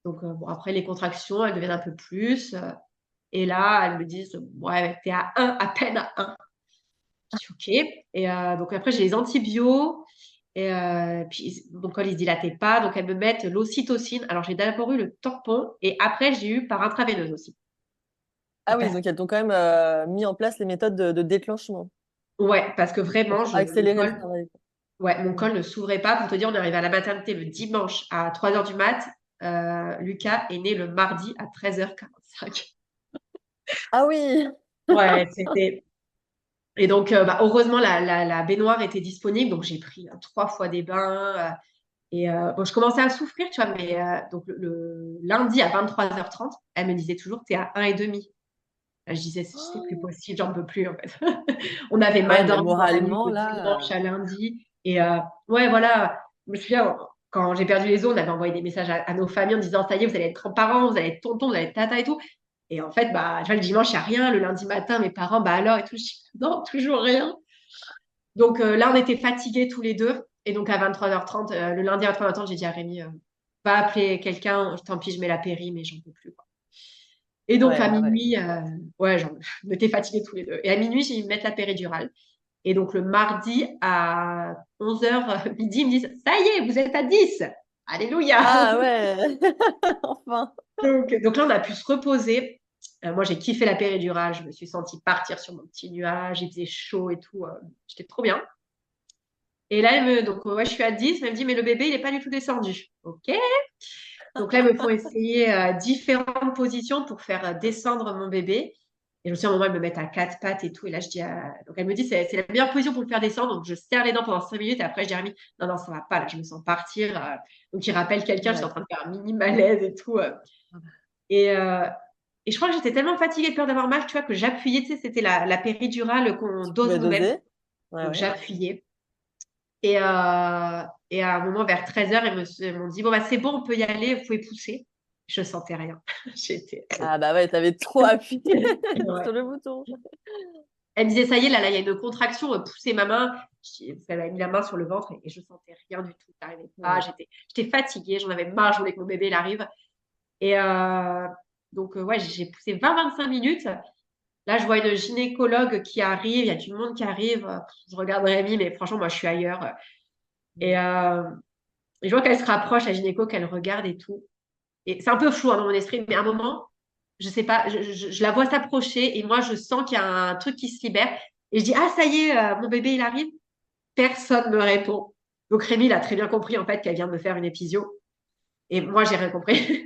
Speaker 2: Donc, bon, après, les contractions, elles deviennent un peu plus. Et là, elles me disent, ouais, t'es à 1, à peine à 1. Je dis, OK. Et donc, après, j'ai les antibiotiques. Et puis, mon col, il ne se dilatait pas. Donc, elles me mettent l'ocytocine. Alors, j'ai d'abord eu le tampon. Et après, j'ai eu par intraveineuse aussi.
Speaker 3: Ah oui,
Speaker 2: Parce,
Speaker 3: donc elles t'ont quand même mis en place les méthodes de déclenchement
Speaker 2: ouais, parce que
Speaker 3: pour
Speaker 2: vraiment,
Speaker 3: accélérer le travail.
Speaker 2: mon col ne s'ouvrait pas. Pour te dire, on est arrivé à la maternité le dimanche à 3h du mat. Lucas est né le mardi à 13h45.
Speaker 3: Ah oui!
Speaker 2: Ouais, c'était. Et donc, bah, heureusement, la baignoire était disponible. Donc, j'ai pris 3 fois des bains. Et bon, je commençais à souffrir, tu vois, mais donc le lundi à 23h30, elle me disait toujours, t'es à 1,5. Je disais, c'est plus
Speaker 3: Oh,
Speaker 2: possible, j'en peux plus, en fait. On avait
Speaker 3: ah ouais,
Speaker 2: mal
Speaker 3: mais
Speaker 2: dormi dans la nuit
Speaker 3: moralement,
Speaker 2: de dimanche
Speaker 3: là,
Speaker 2: à lundi. Et ouais, voilà, je me souviens, quand j'ai perdu les os, on avait envoyé des messages à nos familles en disant, ça y est, vous allez être grands-parents, vous allez être tonton, vous allez être tata et tout. Et en fait, bah, tu vois, le dimanche, il n'y a rien. Le lundi matin, mes parents, bah alors, et tout. Je dis, non, toujours rien. Donc là, on était fatigués tous les deux. Et donc à 23h30, le lundi à 23h30, j'ai dit à Rémi, va appeler quelqu'un, tant pis, je mets la péri, mais j'en peux plus, quoi. Et donc à
Speaker 3: ouais, bah ouais.
Speaker 2: minuit, ouais, on était fatigués tous les deux. Et à minuit, j'ai dû mettre la péridurale. Et donc le mardi à 11h midi, ils me disent, ça y est, vous êtes à 10. Alléluia.
Speaker 3: Ah ouais, enfin.
Speaker 2: Donc là, on a pu se reposer. Moi, j'ai kiffé la péridurale. Je me suis sentie partir sur mon petit nuage. Il faisait chaud et tout. J'étais trop bien. Et là, donc, ouais, je suis à 10. Elle me dit, mais le bébé, il n'est pas du tout descendu. OK. Donc là, il me faut essayer différentes positions pour faire descendre mon bébé. Et je me suis à un moment, elle me met à quatre pattes et tout. Et là, je dis, donc elle me dit, c'est la meilleure position pour le faire descendre. Donc je serre les dents pendant 5 minutes. Et après, je dis à Rémi, non, non, ça va pas. Là, je me sens partir. Donc il rappelle quelqu'un. Je suis en
Speaker 3: Ouais.
Speaker 2: train de faire un mini malaise et tout. Et, euh, et je crois que j'étais tellement fatiguée de peur d'avoir mal, tu vois, que j'appuyais. Tu sais, c'était la péridurale qu'on
Speaker 3: Tu
Speaker 2: dose
Speaker 3: pouvais
Speaker 2: nous-mêmes.
Speaker 3: doser? Ouais,
Speaker 2: Donc
Speaker 3: ouais.
Speaker 2: j'appuyais. Et à un moment, vers 13h, ils m'ont dit, bon, bah, c'est bon, on peut y aller, vous pouvez pousser. Je sentais rien. J'étais.
Speaker 3: Ah bah ouais, t'avais trop appuyé
Speaker 2: Ouais.
Speaker 3: sur le bouton.
Speaker 2: Elle me disait, ça y est, là, il y a une contraction, poussez ma main. Elle a mis la main sur le ventre et je sentais rien du tout. Ça n'arrivait pas.
Speaker 3: Ouais.
Speaker 2: J'étais fatiguée, j'en avais marre, je voulais que mon bébé il arrive. Et donc, ouais, j'ai poussé 20-25 minutes. Là, je vois une gynécologue qui arrive, il y a du monde qui arrive. Je regarde Rémi, mais franchement, moi, je suis ailleurs. Et, et je vois qu'elle se rapproche, la gynéco, qu'elle regarde et tout. Et c'est un peu flou hein, dans mon esprit, mais à un moment, je sais pas, je la vois s'approcher et moi, je sens qu'il y a un truc qui se libère. Et je dis, ah, ça y est, mon bébé, il arrive. Personne me répond. Donc Rémi, il a très bien compris en fait qu'elle vient de me faire une épisio. Et moi, j'ai rien compris.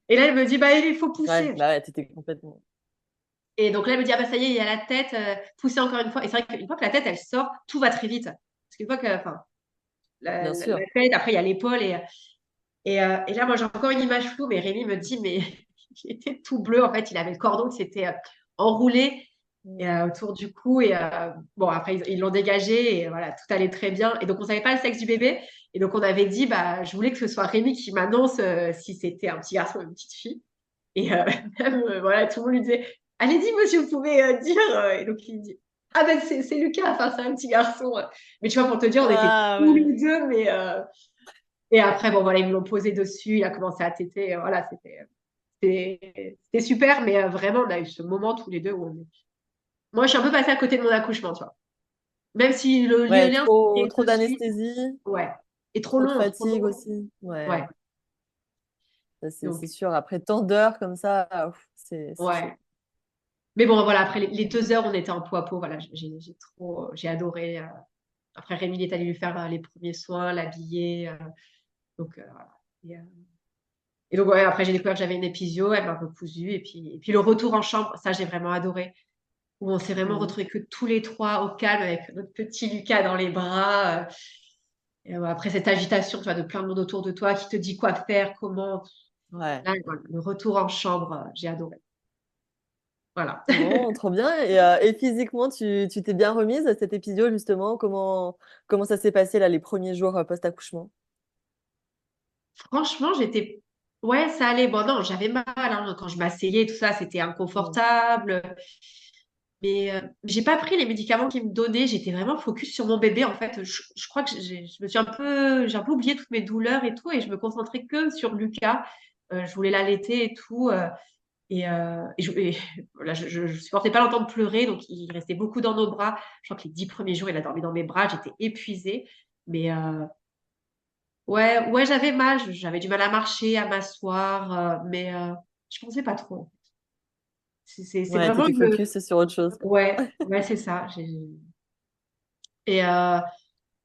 Speaker 2: Et là, elle me dit, bah, il faut
Speaker 3: Ouais,
Speaker 2: pousser.
Speaker 3: bah ouais, t'étais complètement.
Speaker 2: Et donc là, elle me dit, ah bah ça y est, il y a la tête, poussez encore une fois. Et c'est vrai qu'une fois que la tête, elle sort, tout va très vite. Parce qu'une fois que, enfin,
Speaker 3: Bien
Speaker 2: la
Speaker 3: sûr.
Speaker 2: tête, après, il y a l'épaule. Et là, moi, j'ai encore une image floue, mais Rémi me dit, mais il était tout bleu. En fait, il avait le cordon qui s'était enroulé autour du cou. Et bon, après, ils l'ont dégagé et voilà, tout allait très bien. Et donc, on ne savait pas le sexe du bébé. Et donc, on avait dit, bah, je voulais que ce soit Rémi qui m'annonce si c'était un petit garçon ou une petite fille. Et même, voilà, tout le monde lui disait, allez-y, monsieur, vous pouvez dire. Et donc, il dit, ah ben, c'est Lucas, enfin, c'est un petit garçon. Mais tu vois, pour te dire, on était
Speaker 3: Ah
Speaker 2: tous
Speaker 3: ouais.
Speaker 2: les deux, mais. Et après, bon, voilà, ils me l'ont posé dessus, il a commencé à téter. Voilà, c'était super, mais vraiment, on a eu ce moment tous les deux où on est. Moi, je suis un peu passée à côté de mon accouchement, tu vois. Même si le
Speaker 3: Ouais,
Speaker 2: lien s'est
Speaker 3: trop,
Speaker 2: fait
Speaker 3: trop
Speaker 2: de suite,
Speaker 3: d'anesthésie,
Speaker 2: ouais. Et trop
Speaker 3: trop de
Speaker 2: long, trop
Speaker 3: fatigue
Speaker 2: long.
Speaker 3: aussi. Ouais,
Speaker 2: Ouais.
Speaker 3: ça, c'est
Speaker 2: Donc,
Speaker 3: sûr. Après tant d'heures comme ça, ouf, c'est chaud.
Speaker 2: ouais. Mais bon, voilà, après les 2 heures, on était en peau à peau. Voilà, j'ai adoré. Après, Rémi, il est allé lui faire les premiers soins, l'habiller. Donc, voilà. Et, et donc, ouais, après, j'ai découvert que j'avais une épisio, elle m'a recousu. Et puis, le retour en chambre, ça, j'ai vraiment adoré. Où on s'est vraiment
Speaker 3: Mhm.
Speaker 2: retrouvés que tous les trois au calme avec notre petit Lucas dans les bras. Et après, cette agitation, tu vois, de plein de monde autour de toi qui te dit quoi faire, comment.
Speaker 3: Ouais.
Speaker 2: Là, voilà, le retour en chambre, j'ai adoré. Voilà.
Speaker 3: Bon, trop bien. Et physiquement, tu t'es bien remise à cet épisode, justement? Comment ça s'est passé là, les premiers jours post-accouchement?
Speaker 2: Franchement, j'étais. Ouais, ça allait. Bon, non, j'avais mal hein, quand je m'asseyais, tout ça, c'était
Speaker 3: Mm.
Speaker 2: inconfortable. Mais j'ai pas pris les médicaments qu'ils me donnaient. J'étais vraiment focus sur mon bébé. En fait, je crois que j'ai un peu oublié toutes mes douleurs et tout, et je me concentrais que sur Lucas. Je voulais l'allaiter et tout. Voilà, je supportais pas l'entendre pleurer, donc il restait beaucoup dans nos bras. Je crois que les 10 premiers jours, il a dormi dans mes bras. J'étais épuisée. Mais ouais, ouais, j'avais mal. J'avais du mal à marcher, à m'asseoir, mais je pensais pas trop. C'est
Speaker 3: Ouais,
Speaker 2: vraiment
Speaker 3: t'étais focus sur autre chose, quoi.
Speaker 2: ouais, ouais, c'est ça. Et, euh,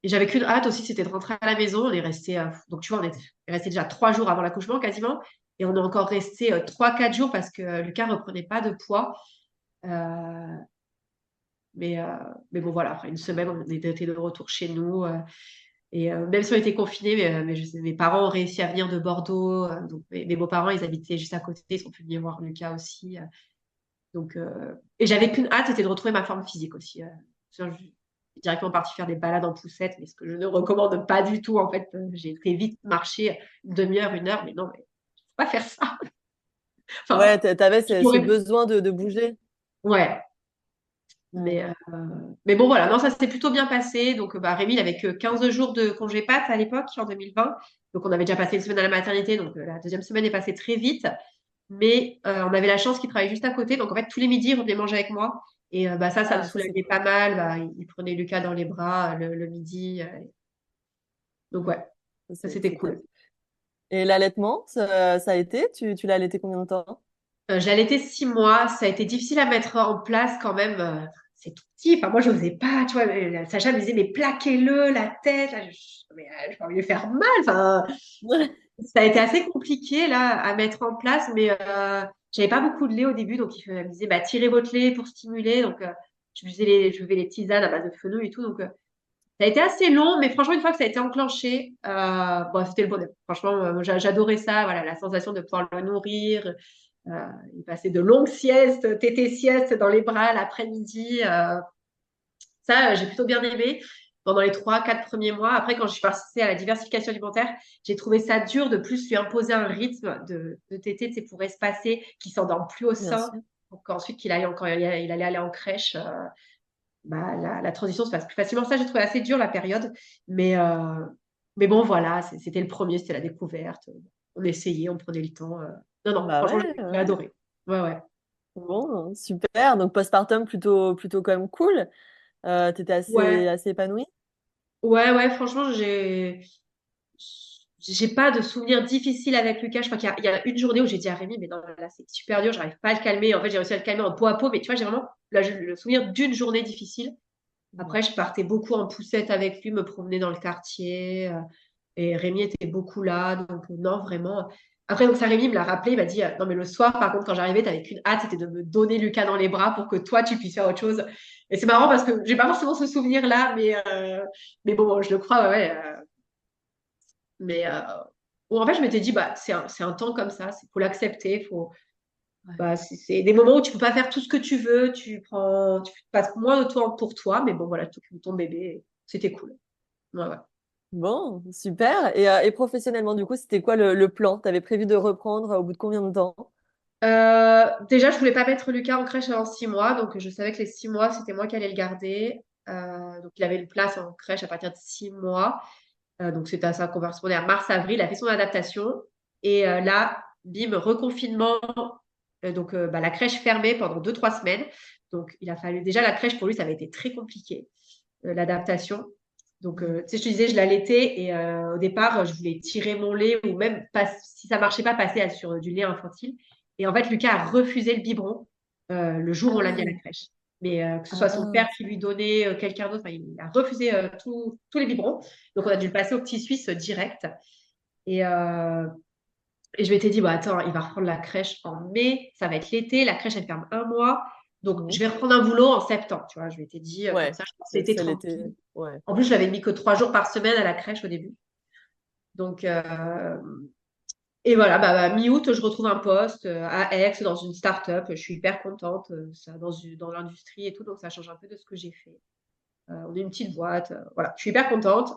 Speaker 2: et j'avais qu'une hâte aussi, c'était de rentrer à la maison. On est resté, donc tu vois, on est resté déjà 3 jours avant l'accouchement quasiment. Et on est encore resté 3-4 jours parce que Lucas reprenait pas de poids. Euh, mais, euh, mais bon, voilà, après une semaine, on était de retour chez nous. Et même si on était confinés, mes parents ont réussi à venir de Bordeaux. Donc mes beaux-parents, ils habitaient juste à côté. Ils sont pu venir voir Lucas aussi. Donc, et j'avais qu'une hâte, c'était de retrouver ma forme physique aussi. Je suis directement partie faire des balades en poussette, mais ce que je ne recommande pas du tout, en fait. J'ai très vite marché une demi-heure, une heure, mais non, mais faut pas faire ça. Enfin,
Speaker 3: Ouais, t'avais
Speaker 2: je
Speaker 3: ce
Speaker 2: pourrais...
Speaker 3: besoin de bouger.
Speaker 2: Ouais,
Speaker 3: Mm.
Speaker 2: mais bon, voilà, non, ça s'est plutôt bien passé. Donc, bah, Rémi, il avait que 15 jours de congé pat à l'époque, en 2020. Donc, on avait déjà passé une semaine à la maternité. Donc, la deuxième semaine est passée très vite. Mais on avait la chance qu'il travaillait juste à côté. Donc, en fait, tous les midis, il revenait manger avec moi. Et bah, ça me
Speaker 3: Ah, ça c'est
Speaker 2: soulageait
Speaker 3: cool.
Speaker 2: pas mal. Bah, il prenait Lucas dans les bras le midi. Donc, ouais,
Speaker 3: Ça,
Speaker 2: ça,
Speaker 3: c'est
Speaker 2: c'était
Speaker 3: c'est top.
Speaker 2: cool.
Speaker 3: Et l'allaitement, ça a été? Tu l'as allaité combien de temps?
Speaker 2: Je l'ai allaité 6 mois. Ça a été difficile à mettre en place quand même. C'est tout petit. Enfin, moi, je n'osais pas. Tu vois, Sacha me disait, mais plaquez-le, la tête. Là, je pas envie de lui faire mal. Enfin, ça a été assez compliqué là à mettre en place, mais j'avais pas beaucoup de lait au début, donc il me disait bah tirez votre lait pour stimuler. Donc je buvais les tisanes à base de fenouil et tout. Donc ça a été assez long, mais franchement une fois que ça a été enclenché, bon, c'était le bonheur. Franchement, j'adorais ça. Voilà, la sensation de pouvoir le nourrir. Il passait de longues siestes, tété siestes dans les bras l'après-midi. Ça, j'ai plutôt bien aimé pendant les 3, 4 premiers mois. Après, quand je suis passée à la diversification alimentaire, j'ai trouvé ça dur de plus lui imposer un rythme de tétée, tu sais, pour espacer, qu'il s'endorme plus au
Speaker 3: Bien
Speaker 2: sein,
Speaker 3: sûr.
Speaker 2: pour qu'ensuite il allait aller en crèche. Bah, la transition se passe plus facilement. Ça, j'ai trouvé assez dur la période. Mais, euh, mais bon, voilà, c'était le premier, c'était la découverte. On essayait, on prenait le temps. Non, non,
Speaker 3: Bah
Speaker 2: franchement,
Speaker 3: ouais,
Speaker 2: j'ai
Speaker 3: ouais.
Speaker 2: adoré. Ouais, ouais.
Speaker 3: Bon, super. Donc postpartum plutôt quand même cool. T'étais
Speaker 2: Ouais,
Speaker 3: assez épanouie?
Speaker 2: ouais, ouais, franchement, j'ai pas de souvenirs difficiles avec Lucas. Je crois qu'il y a une journée où j'ai dit à Rémi, mais non, là, c'est super dur, j'arrive pas à le calmer. En fait, j'ai réussi à le calmer en peau à peau, mais tu vois, j'ai vraiment le souvenir d'une journée difficile.
Speaker 3: Mm.
Speaker 2: Après, je partais beaucoup en poussette avec lui, me promener dans le quartier. Et Rémi était beaucoup là. Donc, non, vraiment. Après, donc, ça, Rémi me l'a rappelé. Il m'a dit, non, mais le soir, par contre, quand j'arrivais, t'avais qu'une hâte, c'était de me donner Lucas dans les bras pour que toi, tu puisses faire autre chose. Et c'est marrant parce que j'ai pas forcément ce souvenir-là, mais bon, je le crois, ouais, ouais. Mais bon, en fait, je m'étais dit, bah, c'est un temps comme ça, il faut l'accepter.
Speaker 3: Ouais.
Speaker 2: Bah, c'est des moments où tu peux pas faire tout ce que tu veux, tu passes moins de temps pour toi, mais bon, voilà, tu t'occupes de ton bébé, c'était cool. Ouais, ouais.
Speaker 3: Bon, super. Et professionnellement, du coup, c'était quoi le plan? T'avais prévu de reprendre au bout de combien de temps?
Speaker 2: Déjà, je voulais pas mettre Lucas en crèche avant 6 mois, donc je savais que les 6 mois, c'était moi qui allais le garder. Donc, il avait une place en crèche à partir de 6 mois. Donc, ça correspondait à mars-avril. Il a fait son adaptation. Et là, bim, reconfinement. Donc, bah, la crèche fermée pendant 2, 3 semaines. Donc, il a fallu. Déjà, la crèche, pour lui, ça avait été très compliqué, l'adaptation. Donc,
Speaker 3: Mm.
Speaker 2: tu sais, je te disais, je l'allaitais. Et au départ, je voulais tirer mon lait ou même, si ça marchait pas, passer sur du lait infantile. Et en fait, Lucas a refusé le biberon le jour où
Speaker 3: Ah
Speaker 2: on l'a mis à la
Speaker 3: oui.
Speaker 2: crèche. Mais que ce
Speaker 3: Ah
Speaker 2: soit son père
Speaker 3: mince.
Speaker 2: qui lui donnait, quelqu'un d'autre, enfin, il a refusé tous les biberons. Donc, on a dû le passer au petit Suisse direct. Et, euh, et je m'étais dit, bah, attends, il va reprendre la crèche en mai, ça va être l'été, la crèche, elle ferme un mois. Donc, je
Speaker 3: Mhm.
Speaker 2: vais reprendre un boulot en septembre, tu vois. Je m'étais dit, comme
Speaker 3: Ouais,
Speaker 2: ça, je passe l'été
Speaker 3: c'est l'été.
Speaker 2: tranquille.
Speaker 3: Ouais.
Speaker 2: En plus, je l'avais mis que 3 jours par semaine à la crèche au début. Donc, et voilà, bah, mi-août, je retrouve un poste à Aix dans une start-up. Je suis hyper contente, ça, dans l'industrie et tout, donc ça change un peu de ce que j'ai fait. On est une petite boîte, voilà, je suis hyper contente.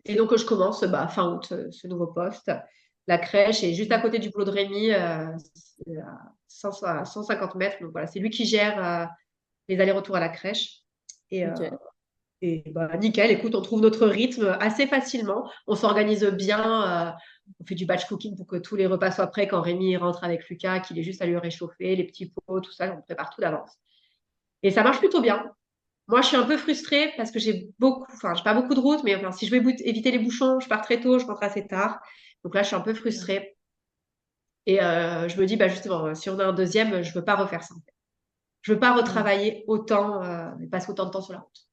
Speaker 2: Et donc, je commence bah, fin août, ce nouveau poste. La crèche est juste à côté du boulot de Rémi, c'est à 150 mètres. Donc voilà, c'est lui qui gère les allers-retours à la crèche. Et,
Speaker 3: Ok.
Speaker 2: bah, nickel, écoute, on trouve notre rythme assez facilement. On s'organise bien. On fait du batch cooking pour que tous les repas soient prêts quand Rémi rentre avec Lucas, qu'il est juste à lui réchauffer, les petits pots, tout ça, on prépare tout d'avance. Et ça marche plutôt bien. Moi, je suis un peu frustrée parce que j'ai pas beaucoup de route, mais enfin, si je veux éviter les bouchons, je pars très tôt, je rentre assez tard. Donc là, je suis un peu frustrée. Et je me dis, bah justement, si on a un deuxième, je veux pas refaire ça. Je veux pas
Speaker 3: Mm.
Speaker 2: retravailler autant, et passer autant de temps sur la route.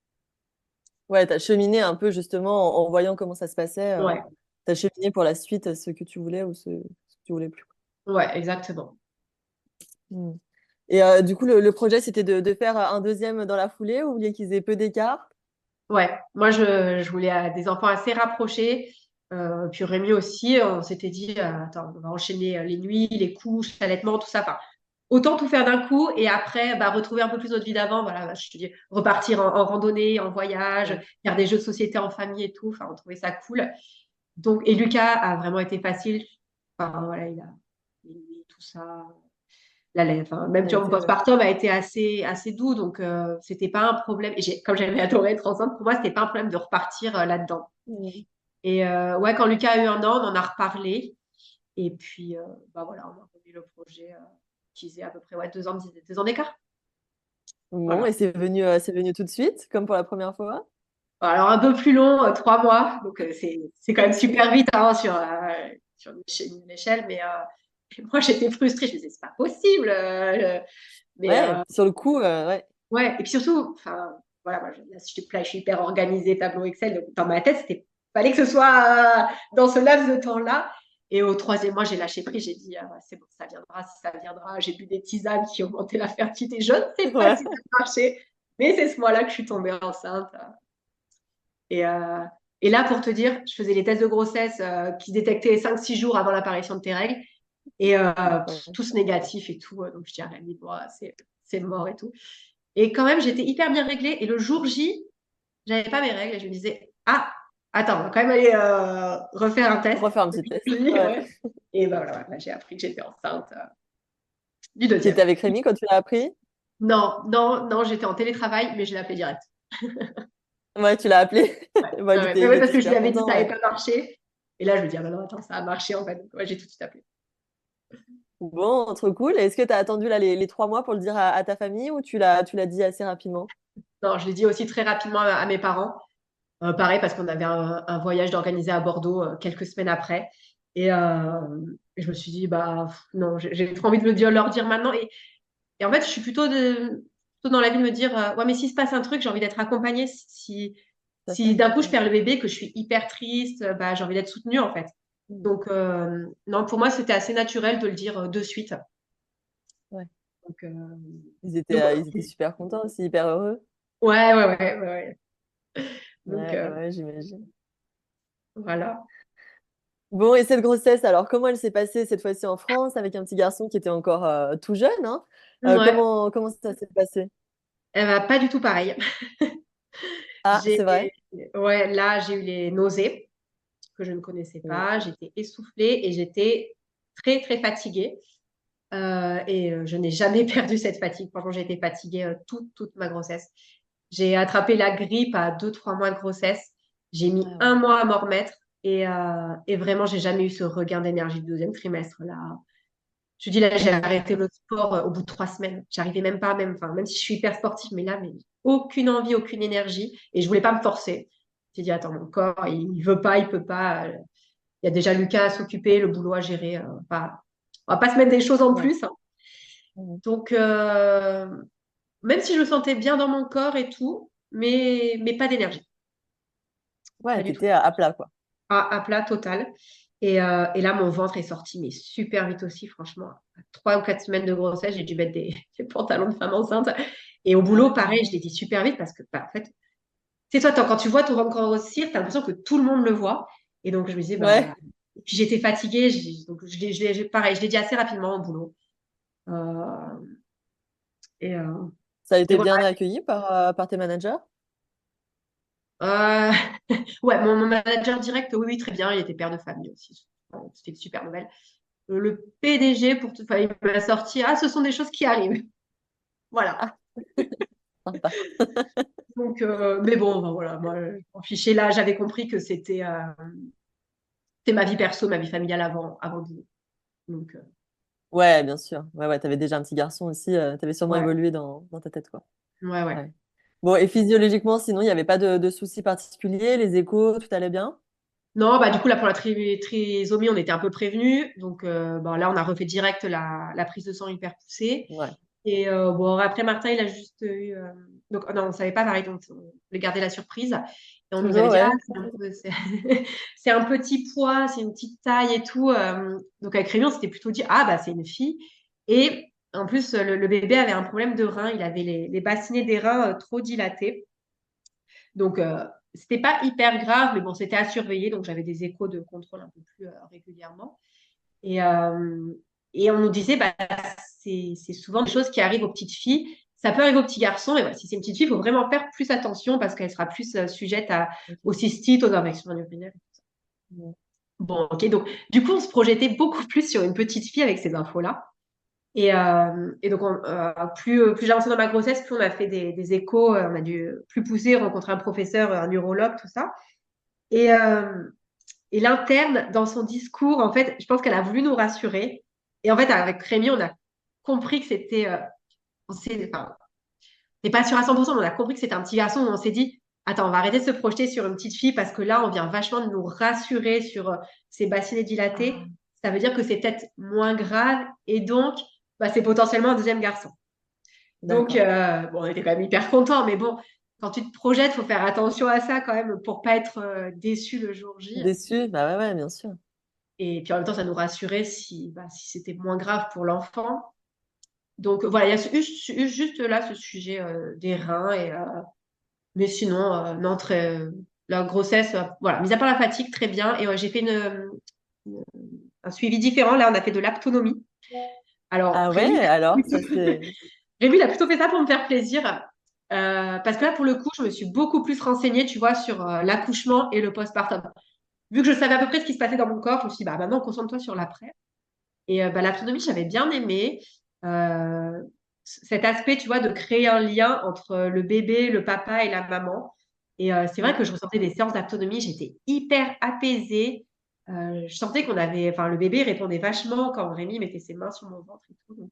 Speaker 3: Ouais, t'as cheminé un peu justement en voyant comment ça se passait.
Speaker 2: Ouais,
Speaker 3: T'as cheminé pour la suite ce que tu voulais ou ce que tu voulais plus.
Speaker 2: ouais, exactement.
Speaker 3: Mm. Et du coup, le projet, c'était de faire un deuxième dans la foulée ou vous vouliez qu'ils aient peu d'écart?
Speaker 2: Ouais, moi je voulais des enfants assez rapprochés. Puis Rémi aussi, on s'était dit, attends, on va enchaîner les nuits, les couches, l'allaitement, tout ça. Enfin, autant tout faire d'un coup et après retrouver un peu plus notre vie d'avant. Voilà, je te dis, repartir en randonnée, en voyage,
Speaker 3: Ouais.
Speaker 2: faire des jeux de société en famille et tout. Enfin, on trouvait ça cool. Donc, et Lucas a vraiment été facile. Enfin, voilà, il a les nuits, tout ça. Enfin, même
Speaker 3: Ça a
Speaker 2: tu vois, mon
Speaker 3: été, ouais.
Speaker 2: postpartum a été assez doux, donc c'était pas un problème. Et comme j'avais adoré être enceinte, pour moi, c'était pas un problème de repartir là-dedans.
Speaker 3: Mhm.
Speaker 2: Et ouais, quand Lucas a eu 1 an, on en a reparlé. Et puis, voilà, on a remis le projet qui faisait à peu près 2 ans, 2 ans d'écart.
Speaker 3: Bon,
Speaker 2: Voilà.
Speaker 3: et c'est venu tout de suite, comme pour la première fois?
Speaker 2: Alors, un peu plus long, 3 mois. Donc, c'est quand même super vite hein, sur une échelle. Mais moi, j'étais frustrée. Je me disais, c'est pas possible. Mais
Speaker 3: Ouais, sur le coup, ouais.
Speaker 2: ouais, et puis surtout, enfin, voilà, moi, je suis hyper organisée, tableau Excel, donc dans ma tête, fallait que ce soit dans ce laps de temps-là. Et au 3e mois, j'ai lâché prise, j'ai dit, ah, ouais, c'est bon, ça viendra, si ça viendra. J'ai bu des tisanes qui augmentaient la fertilité. Je ne sais pas
Speaker 3: Ouais.
Speaker 2: si ça a marché, mais c'est ce mois-là que je suis tombée enceinte. Et, euh, et là, pour te dire, je faisais les tests de grossesse qui détectaient 5-6 jours avant l'apparition de tes règles. Et
Speaker 3: Ouais.
Speaker 2: tous négatifs et tout. Donc, je dis à Rémi, bon, c'est mort et tout. Et quand même, j'étais hyper bien réglée. Et le jour J, j'avais pas mes règles. Et je me disais, ah, attends, on va quand même aller refaire un test.
Speaker 3: Refaire un petit test. Ouais.
Speaker 2: Ouais. Et ben voilà, là, j'ai appris que j'étais enceinte du
Speaker 3: Tu étais
Speaker 2: deuxième.
Speaker 3: avec Rémi quand tu l'as appris?
Speaker 2: Non, non, non, j'étais en télétravail, mais je l'ai appelé direct.
Speaker 3: Ouais, tu l'as appelé.
Speaker 2: Ouais.
Speaker 3: Bah,
Speaker 2: Ouais, ouais. Mais
Speaker 3: il
Speaker 2: ouais,
Speaker 3: était
Speaker 2: parce que je lui
Speaker 3: super
Speaker 2: avais dit que
Speaker 3: content,
Speaker 2: ça
Speaker 3: ouais.
Speaker 2: n'avait pas marché. Et là, je me dis, ah bah non, attends, ça a marché en fait. Donc, ouais, j'ai tout de suite appelé.
Speaker 3: Bon, trop cool. Est-ce que tu as attendu là, les 3 mois pour le dire à ta famille ou tu l'as dit assez rapidement?
Speaker 2: Non, je l'ai dit aussi très rapidement à mes parents. Pareil, parce qu'on avait un voyage d'organiser à Bordeaux quelques semaines après. Et je me suis dit, bah non, j'ai trop envie de leur dire maintenant. Et en fait, je suis plutôt dans la vie de me dire, ouais, mais s'il se passe un truc, j'ai envie d'être accompagnée.
Speaker 3: Tout à
Speaker 2: Si
Speaker 3: fait.
Speaker 2: d'un coup je
Speaker 3: Ouais.
Speaker 2: perds le bébé, que je suis hyper triste, j'ai envie d'être soutenue en fait.
Speaker 3: Mm.
Speaker 2: Donc, non, pour moi, c'était assez naturel de le dire de suite.
Speaker 3: Ouais.
Speaker 2: Donc, donc,
Speaker 3: Ils étaient super contents aussi, hyper heureux.
Speaker 2: ouais, ouais, ouais, ouais, ouais. Donc,
Speaker 3: Ouais, ouais, j'imagine.
Speaker 2: voilà.
Speaker 3: Bon, et cette grossesse, alors, comment elle s'est passée cette fois-ci en France avec un petit garçon qui était encore tout jeune, hein?
Speaker 2: Ouais,
Speaker 3: Comment ça s'est passé?
Speaker 2: elle va pas du tout pareil.
Speaker 3: Ah,
Speaker 2: J'ai,
Speaker 3: c'est vrai?
Speaker 2: ouais, là, j'ai eu les nausées que je ne connaissais
Speaker 3: Oui.
Speaker 2: pas. J'étais essoufflée et j'étais très, très fatiguée. Je n'ai jamais perdu cette fatigue. Franchement, j'ai été fatiguée toute ma grossesse. J'ai attrapé la grippe à 2-3 mois de grossesse. J'ai mis
Speaker 3: Ah ouais.
Speaker 2: 1 mois à m'en remettre. Et vraiment, j'ai jamais eu ce regain d'énergie du deuxième trimestre. Là, je dis là, j'ai
Speaker 3: Mhm.
Speaker 2: arrêté le sport au bout de 3 semaines. J'arrivais même pas, enfin, même si je suis hyper sportive, mais là, mais aucune envie, aucune énergie. Et je voulais pas me forcer. J'ai dit, attends, mon corps, il veut pas, il peut pas. Il y a déjà Lucas à s'occuper, le boulot à gérer. On va pas se mettre des choses en
Speaker 3: Ouais.
Speaker 2: plus, hein.
Speaker 3: Mhm.
Speaker 2: Donc, même si je me sentais bien dans mon corps et tout, mais pas d'énergie.
Speaker 3: Ouais,
Speaker 2: Pas du tout.
Speaker 3: t'étais à plat, quoi.
Speaker 2: À plat total. Et là, mon ventre est sorti, mais super vite aussi, franchement. 3 ou 4 semaines de grossesse, j'ai dû mettre des pantalons de femme enceinte. Et au
Speaker 3: Ah
Speaker 2: boulot,
Speaker 3: ouais.
Speaker 2: pareil, je l'ai dit super vite parce que, en fait, c'est toi, quand tu vois ton ventre grossir, tu as l'impression que tout le monde le voit. Et donc, je me disais,
Speaker 3: Ouais,
Speaker 2: et puis j'étais fatiguée, donc pareil, je l'ai dit assez rapidement au boulot. Euh, et, euh,
Speaker 3: ça a
Speaker 2: et
Speaker 3: été
Speaker 2: voilà.
Speaker 3: bien accueilli par tes managers?
Speaker 2: Euh, ouais, mon manager direct, oui, oui, très bien, il était père de famille aussi. C'était une super nouvelle. Le PDG, enfin, il m'a sorti, ah, ce sont des choses qui arrivent. Voilà.
Speaker 3: Ah, sympa.
Speaker 2: Donc, mais bon, voilà, moi, je m'en fichais là, j'avais compris que c'était ma vie perso, ma vie familiale avant le boulot. Donc,
Speaker 3: Ouais, bien sûr. Ouais, ouais, t'avais déjà un petit garçon aussi, t'avais sûrement
Speaker 2: ouais,
Speaker 3: évolué dans ta tête, quoi.
Speaker 2: ouais, ouais.
Speaker 3: Ouais. Bon, et physiologiquement, sinon, il n'y avait pas de soucis particuliers, les échos, tout allait bien?
Speaker 2: Non, du coup, là, pour la trisomie, on était un peu prévenus. Donc, là, on a refait direct la prise de sang hyper poussée.
Speaker 3: Ouais.
Speaker 2: Et bon, après, Martin, il a juste eu. Donc, non, on ne savait pas, pareil, donc on voulait garder la surprise. Et on nous avait
Speaker 3: Toujours,
Speaker 2: dit, ah,
Speaker 3: ouais.
Speaker 2: c'est un petit poids, c'est une petite taille et tout. Donc, avec Rémi, on s'était plutôt dit, ah, bah, c'est une fille. Et en plus, le bébé avait un problème de rein. Il avait les bassinets des reins trop dilatés. Donc, c'était pas hyper grave, mais bon, c'était à surveiller. Donc, j'avais des échos de contrôle un peu plus régulièrement. Et, et on nous disait, bah, c'est souvent des choses qui arrivent aux petites filles. Ça peut arriver aux petits garçons, mais voilà, si c'est une petite fille, il faut vraiment faire plus attention parce qu'elle sera plus sujette aux cystites, aux infections urinaires.
Speaker 3: Mm.
Speaker 2: Bon, ok. Donc, du coup, on se projetait beaucoup plus sur une petite fille avec ces infos-là. Et donc, plus j'avançais dans ma grossesse, plus on a fait des échos, on a dû plus pousser, rencontrer un professeur, un urologue, tout ça. Et, et l'interne, dans son discours, en fait, je pense qu'elle a voulu nous rassurer. Et en fait, avec Rémi, on a compris que c'était. Enfin, on n'est pas sûr à 100%, mais on a compris que c'était un petit garçon. On s'est dit, attends, on va arrêter de se projeter sur une petite fille parce que là, on vient vachement de nous rassurer sur ses bassines dilatées. Ça veut dire que c'est peut-être moins grave. Et donc, bah, c'est potentiellement un deuxième garçon. Donc,
Speaker 3: D'accord.
Speaker 2: bon, on était quand même hyper contents, mais bon, quand tu te projettes, il faut faire attention à ça quand même pour pas être déçu le jour J.
Speaker 3: Déçu? Bah ouais, bien sûr.
Speaker 2: Et puis en même temps, ça nous rassurait si c'était moins grave pour l'enfant. Donc voilà, il y a juste là ce sujet des reins. Mais sinon, non, la grossesse, voilà, mis à part la fatigue, très bien. Et j'ai fait un suivi différent. Là, on a fait de l'aptonomie. Alors,
Speaker 3: Ah ouais, alors, ça c'est...
Speaker 2: Rémi, il a plutôt fait ça pour me faire plaisir. Parce que là, pour le coup, je me suis beaucoup plus renseignée, tu vois, sur l'accouchement et le postpartum. Vu que je savais à peu près ce qui se passait dans mon corps, je me suis dit, bah, maintenant, concentre-toi sur l'après. Et bah, l'autonomie, j'avais bien aimé cet aspect, tu vois, de créer un lien entre le bébé, le papa et la maman. Et c'est vrai que je ressentais des séances d'autonomie, j'étais hyper apaisée. Je sentais qu'on avait, enfin, le bébé répondait vachement quand Rémi mettait ses mains sur mon ventre et tout. Donc,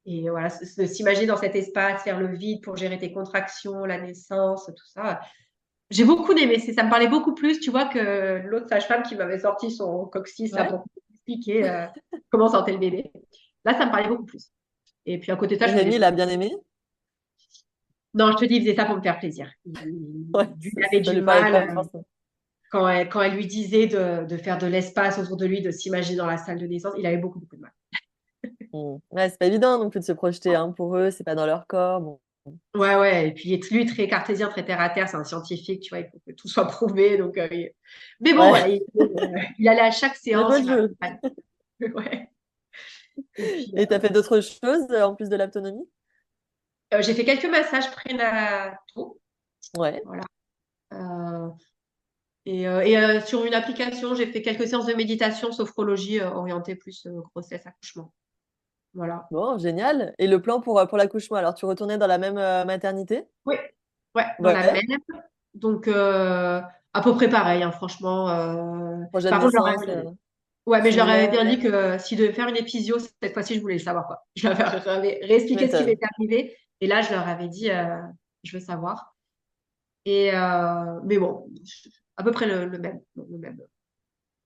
Speaker 2: et voilà, s'imaginer dans cet espace, faire le vide pour gérer tes contractions, la naissance, tout ça. J'ai beaucoup aimé, ça me parlait beaucoup plus, tu vois, que l'autre sage-femme qui m'avait sorti son coccyx là,
Speaker 3: Ouais.
Speaker 2: pour expliquer comment sentait le bébé. Là, ça me parlait beaucoup plus. Et puis à côté de ça,
Speaker 3: Et
Speaker 2: je faisais
Speaker 3: Rémi, il
Speaker 2: beaucoup.
Speaker 3: a bien aimé?
Speaker 2: Non, je te dis, il faisait ça pour me faire plaisir.
Speaker 3: Ouais,
Speaker 2: Il avait
Speaker 3: ça
Speaker 2: du
Speaker 3: lui parlait
Speaker 2: mal
Speaker 3: pas forcément.
Speaker 2: quand elle lui disait de faire de l'espace autour de lui, de s'imaginer dans la salle de naissance. Il avait beaucoup, beaucoup de mal.
Speaker 3: Mm. Ouais, c'est pas évident non plus de se projeter, hein, pour eux, c'est pas dans leur corps. Bon.
Speaker 2: Ouais, ouais. Et puis lui, très cartésien, très terre à terre, c'est un scientifique, tu vois, il faut que tout soit prouvé. Donc, mais bon, voilà,
Speaker 3: Ouais,
Speaker 2: il allait à chaque
Speaker 3: il a joué
Speaker 2: séance,
Speaker 3: le
Speaker 2: il
Speaker 3: jeu.
Speaker 2: m'accompagnait. Ouais. Et puis,
Speaker 3: Et t'as fait d'autres choses en plus de l'autonomie?
Speaker 2: j'ai fait quelques massages prénataux.
Speaker 3: Ouais.
Speaker 2: Voilà. Euh, sur une application, j'ai fait quelques séances de méditation, sophrologie, orientée plus grossesse, accouchement. Voilà.
Speaker 3: Bon, génial. Et le plan pour l'accouchement, alors tu retournais dans la même maternité?
Speaker 2: Oui, ouais, dans la même.
Speaker 3: Ouais.
Speaker 2: Donc, à peu près pareil, hein, franchement.
Speaker 3: Projet de
Speaker 2: Par contre,
Speaker 3: naissance
Speaker 2: ouais, mais je leur avais
Speaker 3: similaire?
Speaker 2: bien dit que s'ils devaient faire une épisio, cette fois-ci, je voulais le savoir, quoi. Je leur avais
Speaker 3: Tu
Speaker 2: réexpliqué ce qui
Speaker 3: m'étonnes.
Speaker 2: m'était arrivé. Et là, je leur avais dit, je veux savoir. Mais bon, à peu près le même. Le même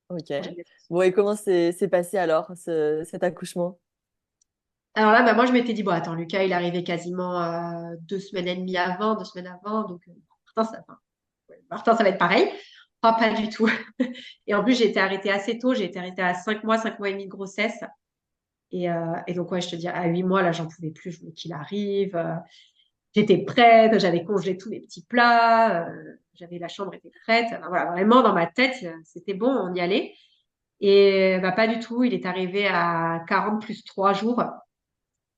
Speaker 3: Ok.
Speaker 2: projet de naissance.
Speaker 3: Bon, et comment s'est passé alors cet accouchement?
Speaker 2: Alors là, bah, moi, je m'étais dit, bon, attends, Lucas, il est arrivé quasiment 2 semaines et demie avant, 2 semaines avant. Donc, Martin, ça va être pareil. Oh, pas du tout. Et en plus, j'ai été arrêtée assez tôt. J'ai été arrêtée à 5 mois et demi de grossesse. Et donc, ouais, je te dis, à 8 mois, là, j'en pouvais plus. Je voulais qu'il arrive. J'étais prête. J'avais congelé tous les petits plats. J'avais la chambre était prête. Enfin, voilà, vraiment, dans ma tête, c'était bon, on y allait. Et bah, pas du tout. Il est arrivé à 40 plus 3 jours.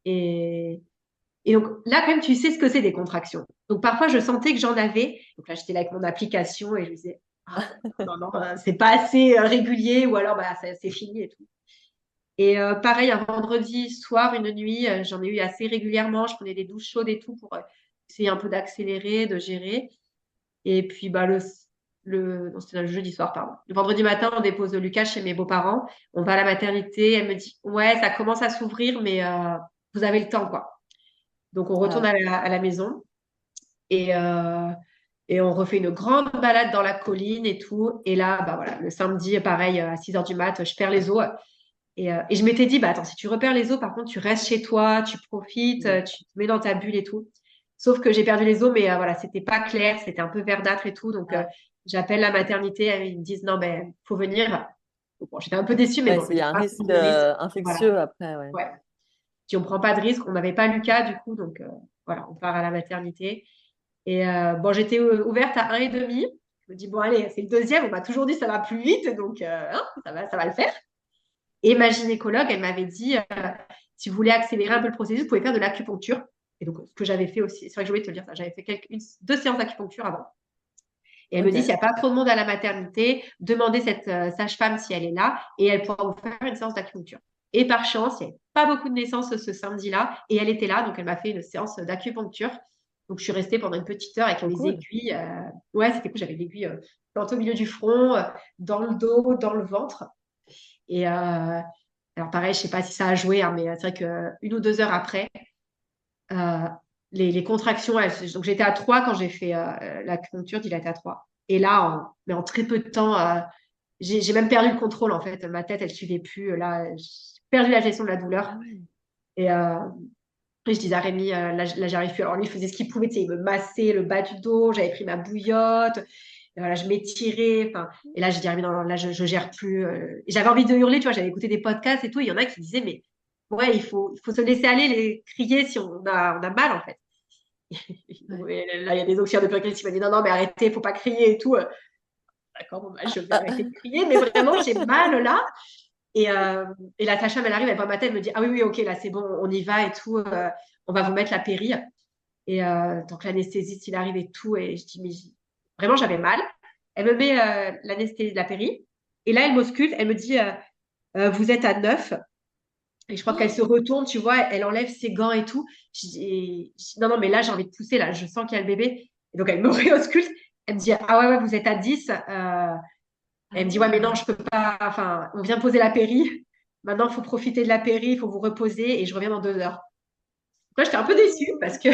Speaker 2: Et, et donc là, quand même, tu sais ce que c'est des contractions. Donc parfois, je sentais que j'en avais. Donc là, j'étais là avec mon application et je me disais, ah, non, non, c'est pas assez régulier ou alors bah, c'est fini et tout. Et pareil, un vendredi soir, une nuit, j'en ai eu assez régulièrement. Je prenais des douches chaudes et tout pour essayer un peu d'accélérer, de gérer. Et puis, bah, non, c'était le jeudi soir, pardon. Le vendredi matin, on dépose Lucas chez mes beaux-parents. On va à la maternité. Elle me dit, ouais, ça commence à s'ouvrir, mais vous avez le temps, quoi. Donc, on retourne
Speaker 3: Ah,
Speaker 2: à la maison et, euh, et on refait une grande balade dans la colline et tout. Et là, bah voilà, le samedi, pareil, à 6 heures du mat, je perds les os. Et je m'étais dit, bah attends, si tu repères les os, par contre, tu restes chez toi, tu profites,
Speaker 3: mm.
Speaker 2: tu te mets dans ta bulle et tout. Sauf que j'ai perdu les os, mais voilà, c'était pas clair, c'était un peu verdâtre et tout. Donc,
Speaker 3: Ah.
Speaker 2: j'appelle la maternité, ils me disent, non, ben, faut venir. Donc, bon, j'étais un peu déçue, mais
Speaker 3: Ouais,
Speaker 2: bon, je me
Speaker 3: il y
Speaker 2: dis,
Speaker 3: a un
Speaker 2: pas
Speaker 3: risque
Speaker 2: prendre de risque. Voilà,
Speaker 3: infectieux après, ouais.
Speaker 2: ouais. Si on prend pas de risque, on n'avait pas Lucas, du coup, donc voilà, on part à la maternité. Et bon, j'étais ouverte à 1,5. Je me dis, bon, allez, c'est le deuxième. On m'a toujours dit ça va plus vite, donc hein, ça va le faire. Et ma gynécologue, elle m'avait dit, si vous voulez accélérer un peu le processus, vous pouvez faire de l'acupuncture. Et donc, ce que j'avais fait aussi, c'est vrai que je voulais te le dire ça, j'avais fait 2 séances d'acupuncture avant. Et elle me dit, s'il
Speaker 3: Ok.
Speaker 2: n'y a pas trop de monde à la maternité, demandez cette sage-femme si elle est là et elle pourra vous faire une séance d'acupuncture. Et par chance, il n'y avait pas beaucoup de naissances ce samedi-là et elle était là, donc elle m'a fait une séance d'acupuncture. Donc je suis restée pendant une petite heure avec
Speaker 3: Trop
Speaker 2: les
Speaker 3: cool.
Speaker 2: aiguilles. Ouais, c'était cool, j'avais l'aiguille plantée au milieu du front, dans le dos, dans le ventre. Et alors pareil, je ne sais pas si ça a joué, hein, mais c'est vrai qu'une ou 2 heures après, euh, les contractions, donc j'étais à 3 quand j'ai fait l'acupuncture, il était à 3. Et là, mais en très peu de temps, j'ai même perdu le contrôle en fait. Ma tête, elle suivait plus. Là, j'ai perdu la gestion de la douleur.
Speaker 3: Ah ouais.
Speaker 2: Et après, je disais à Rémi, là, j'arrive plus. Alors lui, il faisait ce qu'il pouvait, tu sais, il me massait le bas du dos. J'avais pris ma bouillotte. Et voilà, je m'étirais. Enfin, et là, j'ai dit à Rémi, non, non, là, je gère plus. Et j'avais envie de hurler, tu vois. J'avais écouté des podcasts et tout. Il y en a qui disaient, mais ouais, il faut se laisser aller, crier si on a mal en fait.
Speaker 3: Ouais.
Speaker 2: Là, il y a des auxiliaires de puériculture qui m'ont dit non, non, mais arrêtez, il ne faut pas crier et tout. D'accord, bon, bah, je vais arrêter de crier, mais vraiment, j'ai mal là. Et, et la sage-femme, elle arrive, elle voit ma tête, elle me dit ah oui, oui, ok, là, c'est bon, on y va et tout. On va vous mettre la péri. Et donc, l'anesthésiste, il arrive et tout. Et je dis, mais vraiment, j'avais mal. Elle me met l'anesthésie de la péri. Et là, elle m'ausculte, elle me dit vous êtes à 9. Et je crois qu'elle se retourne, tu vois, elle enlève ses gants et tout. Je dis, non, non, mais là, j'ai envie de pousser, là, je sens qu'il y a le bébé. Et donc, elle me réausculte. Elle me dit, ah ouais, ouais, vous êtes à 10.
Speaker 3: Ah
Speaker 2: Elle me dit, ouais, mais non,
Speaker 3: ouais.
Speaker 2: je peux pas. Enfin, on vient de poser la péri. Maintenant, il faut profiter de la péri, il faut vous reposer et je reviens dans 2 heures. Moi, j'étais un peu déçue parce que,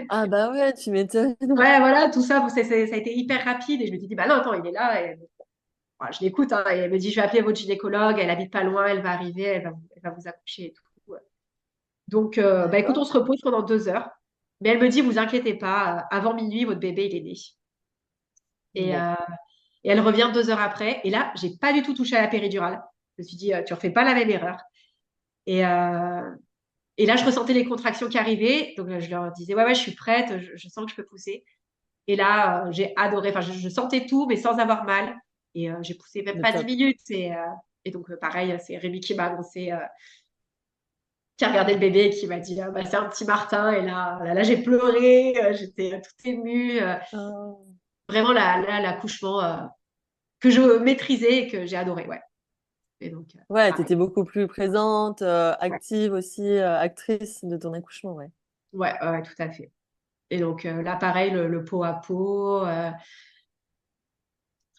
Speaker 3: Ah bah ouais, tu m'étonnes.
Speaker 2: ouais, voilà, tout ça, ça a été hyper rapide. Et je me suis dit, bah non, attends, il est là. Et, voilà, je l'écoute. Hein, et elle me dit, je vais appeler votre gynécologue. Elle habite pas loin, elle va arriver, elle va vous accoucher et tout. Donc, bah, écoute, on
Speaker 3: D'accord.
Speaker 2: se repose pendant 2 heures. Mais elle me dit, vous inquiétez pas, avant minuit, votre bébé, il est né. Et,
Speaker 3: Bon.
Speaker 2: et elle revient 2 heures après. Et là, j'ai pas du tout touché à la péridurale. Je me suis dit, tu refais pas la même erreur. Et, et là, je ressentais les contractions qui arrivaient. Donc, je leur disais, ouais, ouais, je suis prête, je sens que je peux pousser. Et là, j'ai adoré. Enfin, je sentais tout, mais sans avoir mal. Et j'ai poussé même
Speaker 3: Le
Speaker 2: pas 10
Speaker 3: top.
Speaker 2: minutes. Et donc, pareil, c'est Rémi qui m'a annoncé, qui a regardé le bébé et qui m'a dit, ah, bah, c'est un petit Martin. Et là, j'ai pleuré, j'étais toute émue.
Speaker 3: Ah.
Speaker 2: Vraiment, l'accouchement que je maîtrisais et que j'ai adoré. Ouais. Et donc,
Speaker 3: Ouais,
Speaker 2: pareil.
Speaker 3: t'étais beaucoup plus présente,
Speaker 2: Ouais,
Speaker 3: active aussi, actrice de ton accouchement, ouais.
Speaker 2: ouais, ouais, ouais, tout à fait. Et donc, là, pareil, le pot à pot.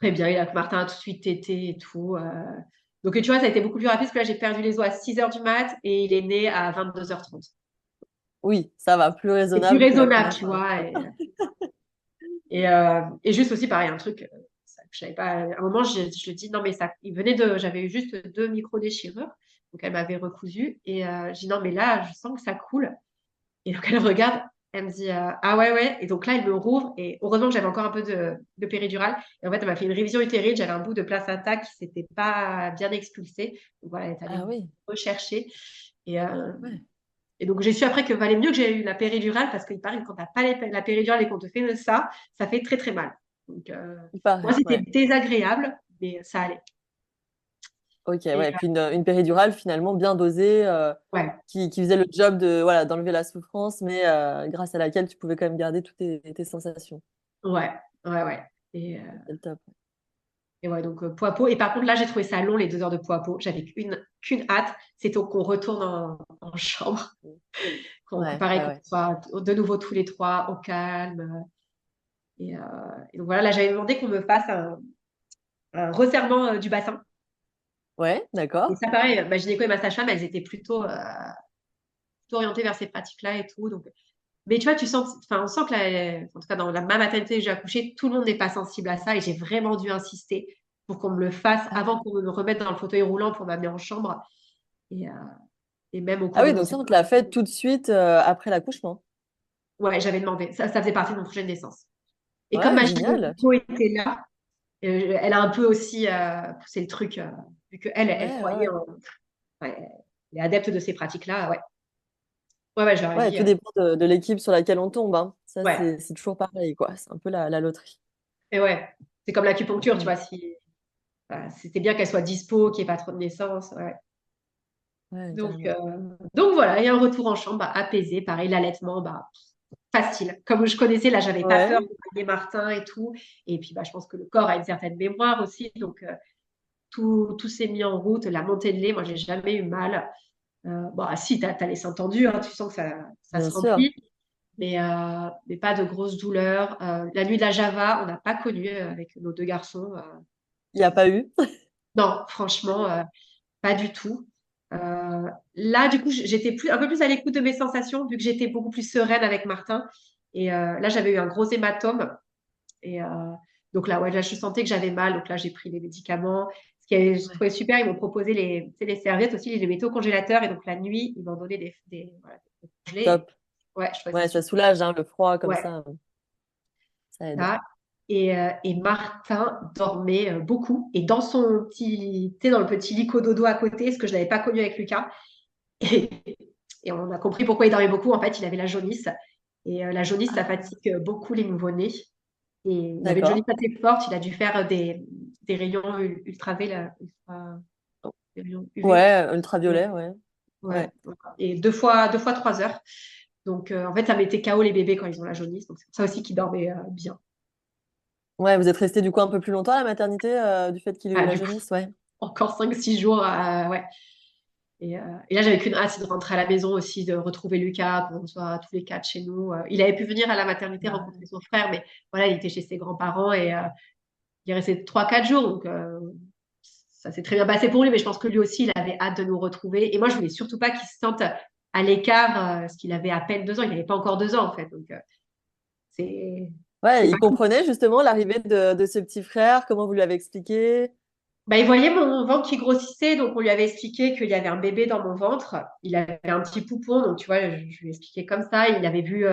Speaker 2: Très bien, il a Martin a tout de suite tété et tout. Donc, tu vois, ça a été beaucoup plus rapide parce que là, j'ai perdu les os à 6 heures du mat et il est né à 22h30.
Speaker 3: Oui, ça va, plus
Speaker 2: C'est plus
Speaker 3: raisonnable que la
Speaker 2: raisonnable,
Speaker 3: première
Speaker 2: tu
Speaker 3: fois.
Speaker 2: vois. Et juste aussi, pareil, un truc, ça, je savais pas. À un moment, je dis non, mais ça, j'avais eu juste 2 micro-déchirures. Donc, elle m'avait recousu. Et je dis non, mais là, je sens que ça coule. Et donc, elle regarde, elle me dit ah ouais, ouais. Et donc là, elle me rouvre. Et heureusement que j'avais encore un peu de péridurale. Et en fait, elle m'a fait une révision utérine. J'avais un bout de placenta qui s'était pas bien expulsé. Donc voilà, elle est allée
Speaker 3: Ah
Speaker 2: me
Speaker 3: oui,
Speaker 2: rechercher. Et,
Speaker 3: ouais.
Speaker 2: et donc, j'ai su après que valait mieux que j'ai eu la péridurale parce qu'il paraît que quand tu n'as pas la péridurale et qu'on te fait ça fait très très mal. Donc,
Speaker 3: Il
Speaker 2: moi,
Speaker 3: paraît,
Speaker 2: c'était
Speaker 3: ouais.
Speaker 2: désagréable, mais ça allait.
Speaker 3: Ok,
Speaker 2: Et
Speaker 3: ouais. Puis une péridurale finalement bien dosée,
Speaker 2: ouais,
Speaker 3: qui faisait le job de, voilà, d'enlever la souffrance, mais grâce à laquelle tu pouvais quand même garder toutes tes sensations.
Speaker 2: ouais, ouais, ouais. Et,
Speaker 3: C'est le top.
Speaker 2: et ouais, donc pot à pot. Et par contre, là, j'ai trouvé ça long, les 2 heures de pot à pot. J'avais qu'une hâte, c'était qu'on retourne en chambre.
Speaker 3: Ouais,
Speaker 2: Pareil,
Speaker 3: ouais,
Speaker 2: qu'on
Speaker 3: ouais.
Speaker 2: soit de nouveau tous les trois au calme. Et, et donc voilà, là, j'avais demandé qu'on me fasse un resserrement du bassin.
Speaker 3: Ouais,
Speaker 2: Et
Speaker 3: d'accord.
Speaker 2: ça, pareil, ma gynéco et ma sage-femme, elles étaient plutôt orientées vers ces pratiques-là et tout. Donc... Mais tu vois, enfin, on sent que, en tout cas, dans ma maternité que j'ai accouché, tout le monde n'est pas sensible à ça. Et j'ai vraiment dû insister pour qu'on me le fasse
Speaker 3: Ah,
Speaker 2: avant qu'on me remette dans le fauteuil roulant pour m'amener en chambre. Et, euh, et même au
Speaker 3: ah
Speaker 2: cours de
Speaker 3: oui, donc ça,
Speaker 2: grossesse.
Speaker 3: on te l'a fait tout de suite après l'accouchement.
Speaker 2: Ouais, j'avais demandé. Ça faisait partie de mon projet de naissance. Et comme
Speaker 3: Ouais,
Speaker 2: ma
Speaker 3: génial.
Speaker 2: gynéco était là, elle a un peu aussi poussé le truc, vu qu'elle, elle
Speaker 3: Ouais, ouais,
Speaker 2: croyait
Speaker 3: ouais.
Speaker 2: en. Ouais, elle est adepte de ces pratiques-là. Ouais, ouais, ouais, je leur ai
Speaker 3: Ouais,
Speaker 2: dit.
Speaker 3: tout dépend de l'équipe sur laquelle on tombe, hein. Ça,
Speaker 2: Ouais.
Speaker 3: c'est toujours pareil, quoi. C'est un peu la loterie.
Speaker 2: Et ouais. C'est comme l'acupuncture, tu
Speaker 3: Mm.
Speaker 2: vois. Si, voilà, c'était bien qu'elle soit dispo, qu'il n'y ait pas trop de naissances. Ouais.
Speaker 3: Ouais,
Speaker 2: Donc,
Speaker 3: carrément.
Speaker 2: voilà, il y a un retour en chambre apaisé. Pareil, l'allaitement, facile. Comme je connaissais, là, j'avais pas peur
Speaker 3: Ouais,
Speaker 2: de manier Martin et tout. Et puis, je pense que le corps a une certaine mémoire aussi. Donc, tout s'est mis en route. La montée de lait, moi, j'ai jamais eu mal. Si, tu as les seins tendus, hein, tu sens que ça
Speaker 3: bien
Speaker 2: se
Speaker 3: sûr.
Speaker 2: remplit. Mais pas de grosses douleurs. La nuit de la Java, on n'a pas connu avec nos deux garçons.
Speaker 3: Il n'y a pas eu.
Speaker 2: Non, franchement, pas du tout. Là, du coup, j'étais un peu plus à l'écoute de mes sensations, vu que j'étais beaucoup plus sereine avec Martin. Et là, j'avais eu un gros hématome. Et donc là, je sentais que j'avais mal. Donc là, j'ai pris les médicaments. Je
Speaker 3: Ouais.
Speaker 2: trouvais super, ils m'ont proposé les serviettes aussi, ils les mettaient au congélateur. Et donc la nuit, ils m'ont donné voilà, des congelés.
Speaker 3: Top.
Speaker 2: Ouais, je trouvais ça
Speaker 3: Ouais, ça
Speaker 2: super.
Speaker 3: soulage, hein, le froid comme
Speaker 2: Ouais,
Speaker 3: ça aide.
Speaker 2: ça. Et Martin dormait beaucoup. Et dans son petit, tu sais, dans le petit lit cododo à côté, ce que je n'avais pas connu avec Lucas. Et, et on a compris pourquoi il dormait beaucoup. En fait, il avait la jaunisse. Et la jaunisse, ça
Speaker 3: Ah,
Speaker 2: fatigue beaucoup les nouveau-nés. Et il avait une jaunisse
Speaker 3: d'accord.
Speaker 2: assez forte. Il a dû faire des rayons des rayons UV.
Speaker 3: Ouais, ultraviolet, ouais.
Speaker 2: Ouais.
Speaker 3: Ouais.
Speaker 2: Et deux fois 3 heures. Donc, en fait, ça mettait KO les bébés quand ils ont la jaunisse. Donc, c'est pour ça aussi qu'ils dormaient bien.
Speaker 3: Ouais, vous êtes resté du coup un peu plus longtemps à la maternité du fait qu'il ait eu la
Speaker 2: Du coup,
Speaker 3: jaunisse, ouais.
Speaker 2: encore 5-6 jours. Ouais. Et là, j'avais qu'une hâte, c'est de rentrer à la maison aussi, de retrouver Lucas, qu'on soit tous les quatre chez nous. Il avait pu venir à la maternité
Speaker 3: Bah,
Speaker 2: rencontrer son frère, mais voilà, il était chez ses grands-parents et il est resté 3-4 jours. Donc, ça s'est très bien passé pour lui, mais je pense que lui aussi, il avait hâte de nous retrouver. Et moi, je voulais surtout pas qu'il se sente à l'écart, parce qu'il avait à peine 2 ans. Il n'avait pas encore 2 ans, en fait. Donc, c'est
Speaker 3: ouais,
Speaker 2: c'est
Speaker 3: il
Speaker 2: pas cool.
Speaker 3: comprenait justement l'arrivée de ce petit frère, comment vous lui avez expliqué.
Speaker 2: Il voyait mon ventre qui grossissait, donc on lui avait expliqué qu'il y avait un bébé dans mon ventre. Il avait un petit poupon, donc tu vois, je lui ai expliqué comme ça. Il avait vu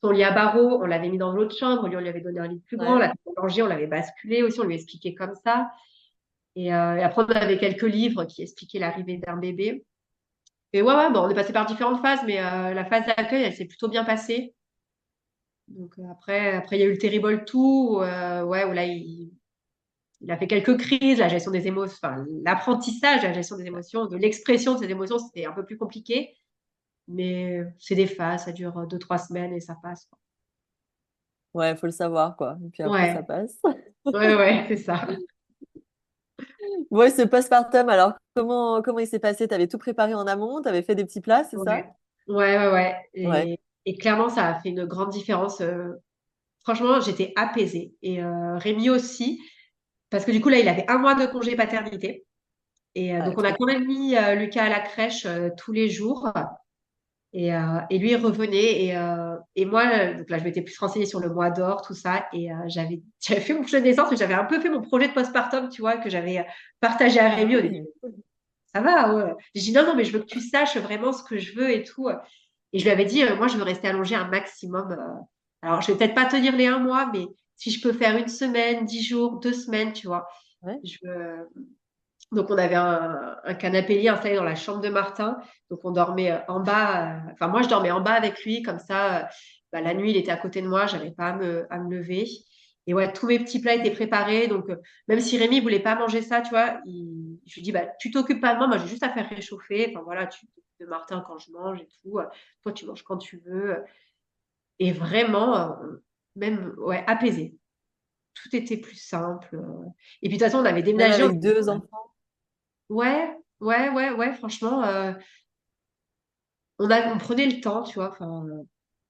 Speaker 2: son lit à barreaux, on l'avait mis dans l'autre chambre, lui on lui avait donné un lit plus grand.
Speaker 3: Ouais.
Speaker 2: La table à manger, on l'avait basculé aussi, on lui a expliqué comme ça. Et après, on avait quelques livres qui expliquaient l'arrivée d'un bébé. Et ouais, bon, on est passé par différentes phases, mais la phase d'accueil, elle s'est plutôt bien passée. Donc après, il y a eu le Terrible 2, ouais, où là, il a fait quelques crises, la gestion des émotions, enfin, l'apprentissage de la gestion des émotions, de l'expression de ses émotions, c'était un peu plus compliqué. Mais c'est des phases, ça dure 2-3 semaines et ça passe, quoi.
Speaker 3: Ouais, faut le savoir, quoi. Et puis après, ça
Speaker 2: Ouais,
Speaker 3: passe.
Speaker 2: ouais, c'est ça.
Speaker 3: Ouais, ce postpartum, alors comment il s'est passé? T'avais tout préparé en amont? T'avais fait des petits plats, c'est
Speaker 2: Ouais,
Speaker 3: ça?
Speaker 2: ouais.
Speaker 3: Ouais.
Speaker 2: Et clairement, ça a fait une grande différence. Franchement, j'étais apaisée. Et Rémi aussi, parce que du coup, là, il avait 1 mois de congé paternité. Et
Speaker 3: Ouais,
Speaker 2: donc, on a
Speaker 3: trop
Speaker 2: quand
Speaker 3: cool.
Speaker 2: même mis Lucas à la crèche tous les jours. Et lui, il revenait. Et moi, donc là, je m'étais plus renseignée sur le mois d'or, tout ça. Et j'avais fait mon projet de naissance, mais j'avais un peu fait mon projet de postpartum, tu vois, que j'avais partagé à
Speaker 3: Ah
Speaker 2: Rémi au début.
Speaker 3: ouais.
Speaker 2: Ça va, ouais. J'ai dit non, non, mais je veux que tu saches vraiment ce que je veux et tout. Et je lui avais dit, moi, je veux rester allongée un maximum. Alors, je vais peut-être pas tenir les 1 mois, mais si je peux faire 1 semaine, 10 jours, 2 semaines, tu vois.
Speaker 3: Ouais.
Speaker 2: Je veux, donc, on avait un canapé lit installé dans la chambre de Martin. Donc, on dormait en bas. Enfin, moi, je dormais en bas avec lui. Comme ça, la nuit, il était à côté de moi. Je n'avais pas à me lever. Et ouais, tous mes petits plats étaient préparés. Donc, même si Rémi ne voulait pas manger ça, tu vois, je lui dis, tu t'occupes pas de moi. Moi, j'ai juste à faire réchauffer. Enfin, voilà, tu t'occupes de Martin quand je mange et tout. Toi, tu manges quand tu veux. Et vraiment, même, ouais, apaisé. Tout était plus simple. Et puis, de toute façon, on avait
Speaker 3: Même
Speaker 2: déménagé.
Speaker 3: avec deux enfants.
Speaker 2: Ouais, franchement, on prenait le temps, tu vois. Enfin,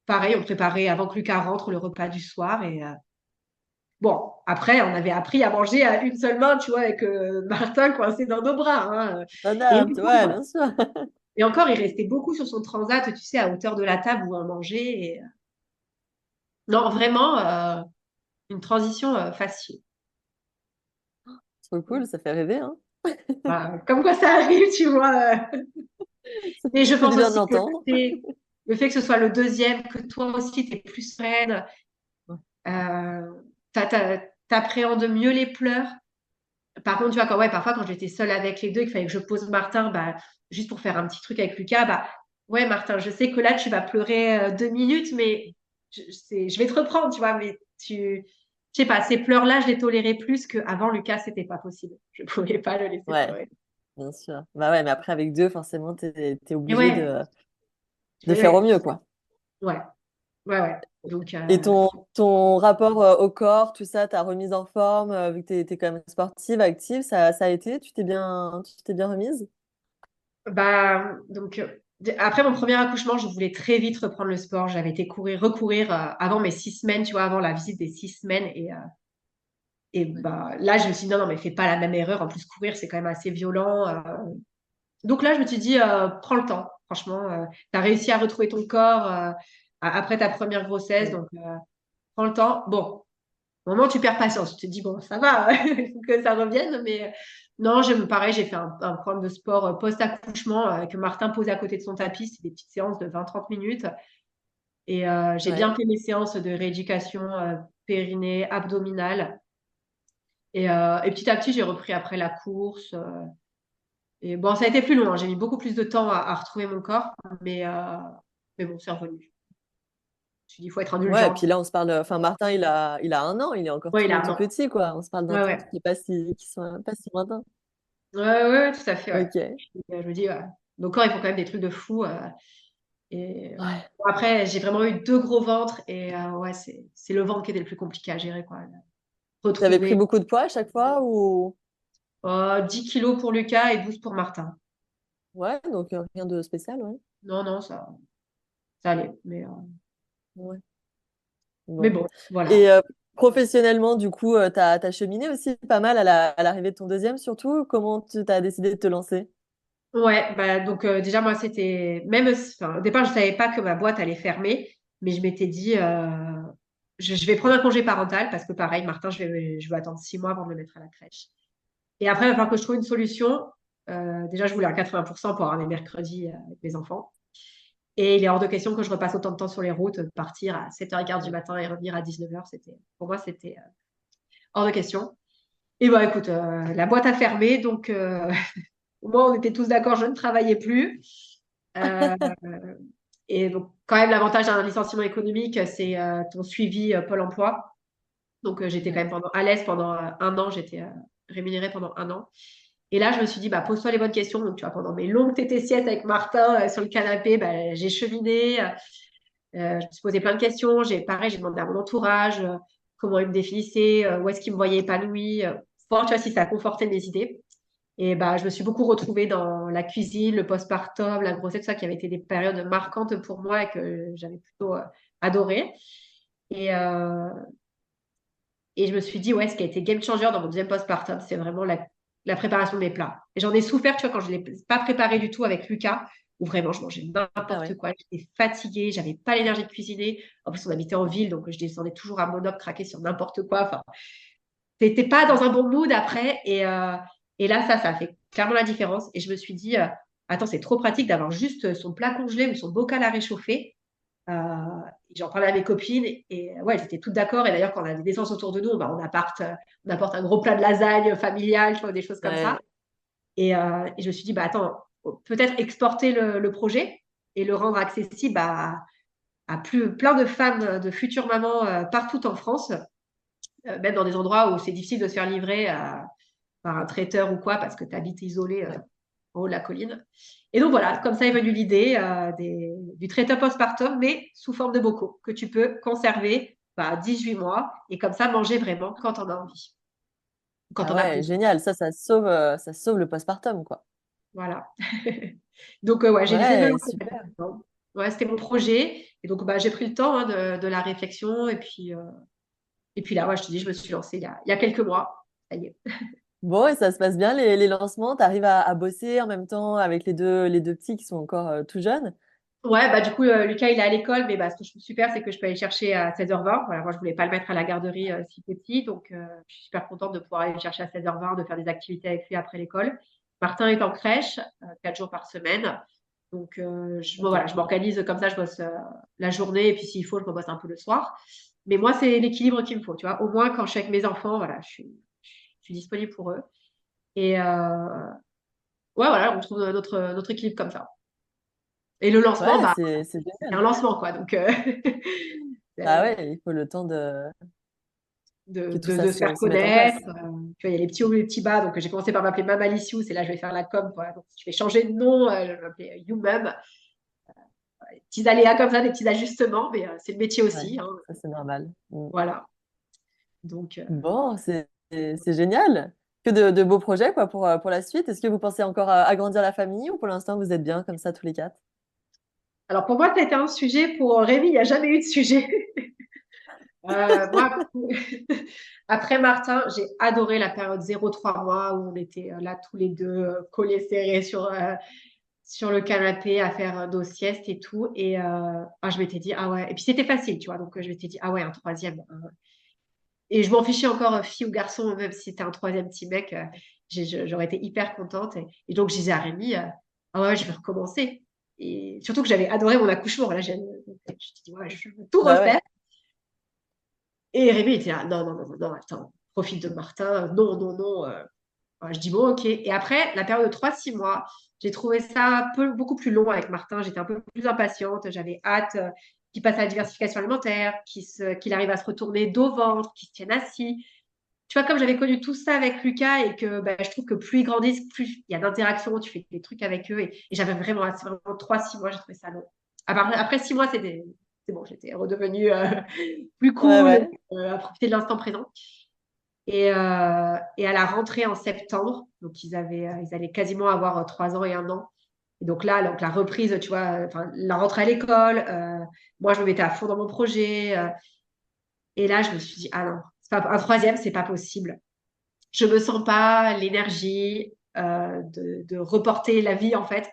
Speaker 2: pareil, on préparait avant que Lucas rentre le repas du soir. Et bon, après, on avait appris à manger à une seule main, tu vois, avec Martin coincé dans nos bras, hein. Et
Speaker 3: Adapte, ouais, bien sûr.
Speaker 2: encore, il restait beaucoup sur son transat, tu sais, à hauteur de la table où on mangeait. Non, vraiment, une transition facile.
Speaker 3: Trop cool, ça fait rêver, hein.
Speaker 2: Voilà. Comme quoi ça arrive, tu vois.
Speaker 3: Ça
Speaker 2: Et je
Speaker 3: fait du
Speaker 2: pense
Speaker 3: bien de
Speaker 2: aussi que
Speaker 3: l'entendre.
Speaker 2: le fait que ce soit le deuxième, que toi aussi, tu es plus sereine,
Speaker 3: Ouais.
Speaker 2: Euh, t'appréhendes mieux les pleurs. Par contre, tu vois, parfois, quand j'étais seule avec les deux, qu'il fallait que je pose Martin, juste pour faire un petit truc avec Lucas, ouais, Martin, je sais que là, tu vas pleurer 2 minutes, mais je vais te reprendre, tu vois, mais je sais pas, ces pleurs-là, je les tolérais plus qu'avant Lucas, c'était pas possible. Je pouvais pas le laisser
Speaker 3: Ouais,
Speaker 2: pleurer.
Speaker 3: bien sûr. Bah ouais, mais après, avec deux, forcément, t'es
Speaker 2: Et
Speaker 3: obligé
Speaker 2: ouais,
Speaker 3: de faire au
Speaker 2: ouais,
Speaker 3: mieux, quoi.
Speaker 2: ouais, ouais. Donc,
Speaker 3: Et ton rapport au corps, tout ça, ta remise en forme, vu que t'es quand même sportive, active, ça a été? Tu t'es bien remise?
Speaker 2: donc, après mon premier accouchement, je voulais très vite reprendre le sport. J'avais été recourir avant mes 6 semaines, tu vois, avant la visite des 6 semaines. Et bah, là, je me suis dit, non, non, mais fais pas la même erreur. En plus, courir, c'est quand même assez violent. Donc là, je me suis dit, prends le temps. Franchement, tu as réussi à retrouver ton corps après ta première grossesse.
Speaker 3: Mm.
Speaker 2: Donc, prends le temps. Bon, au moment où tu perds patience, tu te dis, bon, ça va, il faut que ça revienne. Mais non, pareil, j'ai fait un programme de sport post-accouchement que Martin posait à côté de son tapis. C'est des petites séances de 20-30 minutes. Et j'ai
Speaker 3: Ouais.
Speaker 2: bien fait mes séances de rééducation périnée, abdominale. Et petit à petit, j'ai repris après la course. Et bon, ça a été plus long, hein. J'ai mis beaucoup plus de temps à retrouver mon corps. Mais bon, c'est revenu. Je me suis dit, il faut être
Speaker 3: Ouais, et
Speaker 2: indulgent.
Speaker 3: puis là, on se parle. Enfin, Martin, il a 1 an, il est encore
Speaker 2: Oui, il
Speaker 3: tout,
Speaker 2: a un
Speaker 3: tout
Speaker 2: an.
Speaker 3: petit, quoi. On se parle d'un
Speaker 2: Ouais,
Speaker 3: temps
Speaker 2: ouais.
Speaker 3: qui soit pas si lointain.
Speaker 2: Ouais, ouais, ouais, tout à fait, ouais.
Speaker 3: Ok.
Speaker 2: Je me dis, ouais, nos corps, ils font quand même des trucs de fou. Et
Speaker 3: Ouais.
Speaker 2: bon, après, j'ai vraiment eu 2 gros ventres. Et ouais, c'est le ventre qui était le plus compliqué à gérer, quoi.
Speaker 3: T'avais pris
Speaker 2: Retrouver
Speaker 3: beaucoup de poids à chaque fois ou?
Speaker 2: 10 kilos pour Lucas et 12 pour Martin.
Speaker 3: Ouais, donc rien de spécial, ouais.
Speaker 2: Non, non, ça allait.
Speaker 3: Ouais.
Speaker 2: Mais
Speaker 3: Bon.
Speaker 2: bon, voilà.
Speaker 3: Et professionnellement, du coup, t'as cheminé aussi pas mal à l'arrivée de ton deuxième, surtout. Comment tu t'as décidé de te lancer?
Speaker 2: Ouais, bah donc déjà moi c'était même enfin, au départ je savais pas que ma boîte allait fermer, mais je m'étais dit je vais prendre un congé parental parce que pareil Martin je vais attendre 6 mois avant de le mettre à la crèche. Et après il va falloir que je trouve une solution. Déjà je voulais un 80% pour avoir les mercredis avec mes enfants. Et il est hors de question que je repasse autant de temps sur les routes, de partir à 7h15 du matin et revenir à 19h. Pour moi c'était hors de question. Et bah écoute, la boîte a fermé donc au moins on était tous d'accord, je ne travaillais plus. Euh, et donc, quand même, l'avantage d'un licenciement économique, c'est ton suivi Pôle emploi. Donc, j'étais quand
Speaker 3: Ouais.
Speaker 2: même à l'aise pendant 1 an, j'étais rémunérée pendant 1 an. Et là, je me suis dit, bah, pose-toi les bonnes questions. Donc, tu vois, pendant mes longues tété-siestes avec Martin sur le canapé, bah, j'ai cheminé, je me suis posé plein de questions. Pareil, j'ai demandé à mon entourage comment ils me définissaient, où est-ce qu'ils me voyaient épanouie, pour voir, tu vois, si ça a conforté mes idées. Et bah, je me suis beaucoup retrouvée dans la cuisine, le postpartum, la grossesse, tout ça qui avaient été des périodes marquantes pour moi et que j'avais plutôt adoré. Et, euh, et je me suis dit, ouais, ce qui a été game changer dans mon deuxième postpartum, c'est vraiment la préparation de mes plats. Et j'en ai souffert, tu vois, quand je ne l'ai pas préparé du tout avec Lucas, où vraiment je mangeais
Speaker 3: Ah
Speaker 2: n'importe
Speaker 3: ouais.
Speaker 2: quoi. J'étais fatiguée, j'avais pas l'énergie de cuisiner. En plus, on habitait en ville, donc je descendais toujours à Monoc craquer sur n'importe quoi. Enfin, t'étais pas dans un bon mood après. Et là, ça a fait clairement la différence. Et je me suis dit, attends, c'est trop pratique d'avoir juste son plat congelé ou son bocal à réchauffer. Euh, J'en parlais à mes copines et ouais, elles étaient toutes d'accord. Et d'ailleurs, quand on a des naissances autour de nous, bah, on apporte un gros plat de lasagne familial, tu vois, des choses comme ça.
Speaker 3: Ouais.
Speaker 2: Et je me suis dit, bah, attends, peut-être exporter le projet et le rendre accessible à plein de femmes, de futures mamans partout en France, même dans des endroits où c'est difficile de se faire livrer par un traiteur ou quoi, parce que tu habites isolé
Speaker 3: Ouais.
Speaker 2: en haut de la colline. Et donc voilà, comme ça est venue l'idée du traiteur postpartum, mais sous forme de bocaux, que tu peux conserver 18 mois et comme ça manger vraiment quand on a envie, quand
Speaker 3: Ah
Speaker 2: on a
Speaker 3: ouais,
Speaker 2: besoin.
Speaker 3: génial. Ça sauve le postpartum, quoi.
Speaker 2: Voilà. Donc ouais, j'ai décidé de me
Speaker 3: Ouais,
Speaker 2: lancer
Speaker 3: super.
Speaker 2: là-dedans. Ouais, c'était mon projet. Et donc bah, j'ai pris le temps hein, de la réflexion. Et puis là, ouais, je te dis, je me suis lancée il y a quelques mois. Ça y est.
Speaker 3: Bon, et ça se passe bien les lancements? Tu arrives à bosser en même temps avec les deux petits qui sont encore tout jeunes?
Speaker 2: Ouais, bah du coup, Lucas, il est à l'école, mais bah, ce que je trouve super, c'est que je peux aller le chercher à 16h20. Voilà, moi, je voulais pas le mettre à la garderie si petit, donc je suis super contente de pouvoir aller le chercher à 16h20, de faire des activités avec lui après l'école. Martin est en crèche, 4 jours par semaine. Donc, voilà,
Speaker 3: Ok.
Speaker 2: je m'organise comme ça, je bosse la journée, et puis s'il faut, je bosse un peu le soir. Mais moi, c'est l'équilibre qu'il me faut, tu vois. Au moins, quand je suis avec mes enfants, voilà, je suis disponible pour eux. Et ouais, voilà, on trouve notre équilibre comme ça. Et le lancement,
Speaker 3: Ouais,
Speaker 2: bah,
Speaker 3: c'est
Speaker 2: c'était
Speaker 3: génial.
Speaker 2: un lancement, quoi. Donc,
Speaker 3: Bah
Speaker 2: euh,
Speaker 3: ouais, il faut le temps que tout ça
Speaker 2: de se faire
Speaker 3: se mette en place.
Speaker 2: connaître. Tu vois, il y a les petits hauts et les petits bas. Donc, j'ai commencé par m'appeler Mama Licious et là, je vais faire la com, quoi. Donc, je vais changer de nom. Je vais m'appeler You Mum. Des petits aléas comme ça, des petits ajustements, mais c'est le métier
Speaker 3: Ouais,
Speaker 2: aussi, hein.
Speaker 3: ça c'est normal. Mm.
Speaker 2: Voilà. Donc,
Speaker 3: Bon, c'est génial. Que de beaux projets quoi pour la suite. Est-ce que vous pensez encore à agrandir la famille ou pour l'instant vous êtes bien comme ça tous les quatre?
Speaker 2: alors, pour moi, ça a été un sujet. Pour Rémi, il n'y a jamais eu de sujet. Moi, après Martin, j'ai adoré la période 0-3 mois où on était là tous les deux collés serrés sur le canapé à faire nos siestes et tout. Et je m'étais dit, ah ouais. Et puis c'était facile, tu vois. Donc je m'étais dit, ah ouais, un troisième. Et je m'en fichais encore, fille ou garçon, même si c'était un troisième petit mec, j'aurais été hyper contente. Et donc je disais à Rémi, ah ouais, je vais recommencer. Et surtout que j'avais adoré mon accouchement. Là, je me suis dit, ouais, je veux tout
Speaker 3: Bah
Speaker 2: refaire.
Speaker 3: ouais.
Speaker 2: Et Rémi était là, non, non, non, non, attends, profite de Martin, non, non, non. Je dis bon, ok. Et après, la période de 3-6 mois, j'ai trouvé ça beaucoup plus long avec Martin. J'étais un peu plus impatiente. J'avais hâte qu'il passe à la diversification alimentaire, qu'il arrive à se retourner dos ventre, qu'il se tienne assis. Tu vois, comme j'avais connu tout ça avec Lucas et que bah, je trouve que plus ils grandissent, plus il y a d'interactions, tu fais des trucs avec eux. Et j'avais vraiment hâte. C'est vraiment 3-6 mois, j'ai trouvé ça long. Après 6 mois, c'est bon, j'étais redevenue plus
Speaker 3: Ouais,
Speaker 2: cool,
Speaker 3: ouais.
Speaker 2: à profiter de l'instant présent. Et à la rentrée en septembre, donc ils allaient quasiment avoir 3 ans et 1 an. Et donc là, donc la reprise, tu vois, enfin, la rentrée à l'école, moi je me mettais à fond dans mon projet. Et là, je me suis dit, ah non, un troisième, c'est pas possible. Je me sens pas l'énergie de reporter la vie en fait.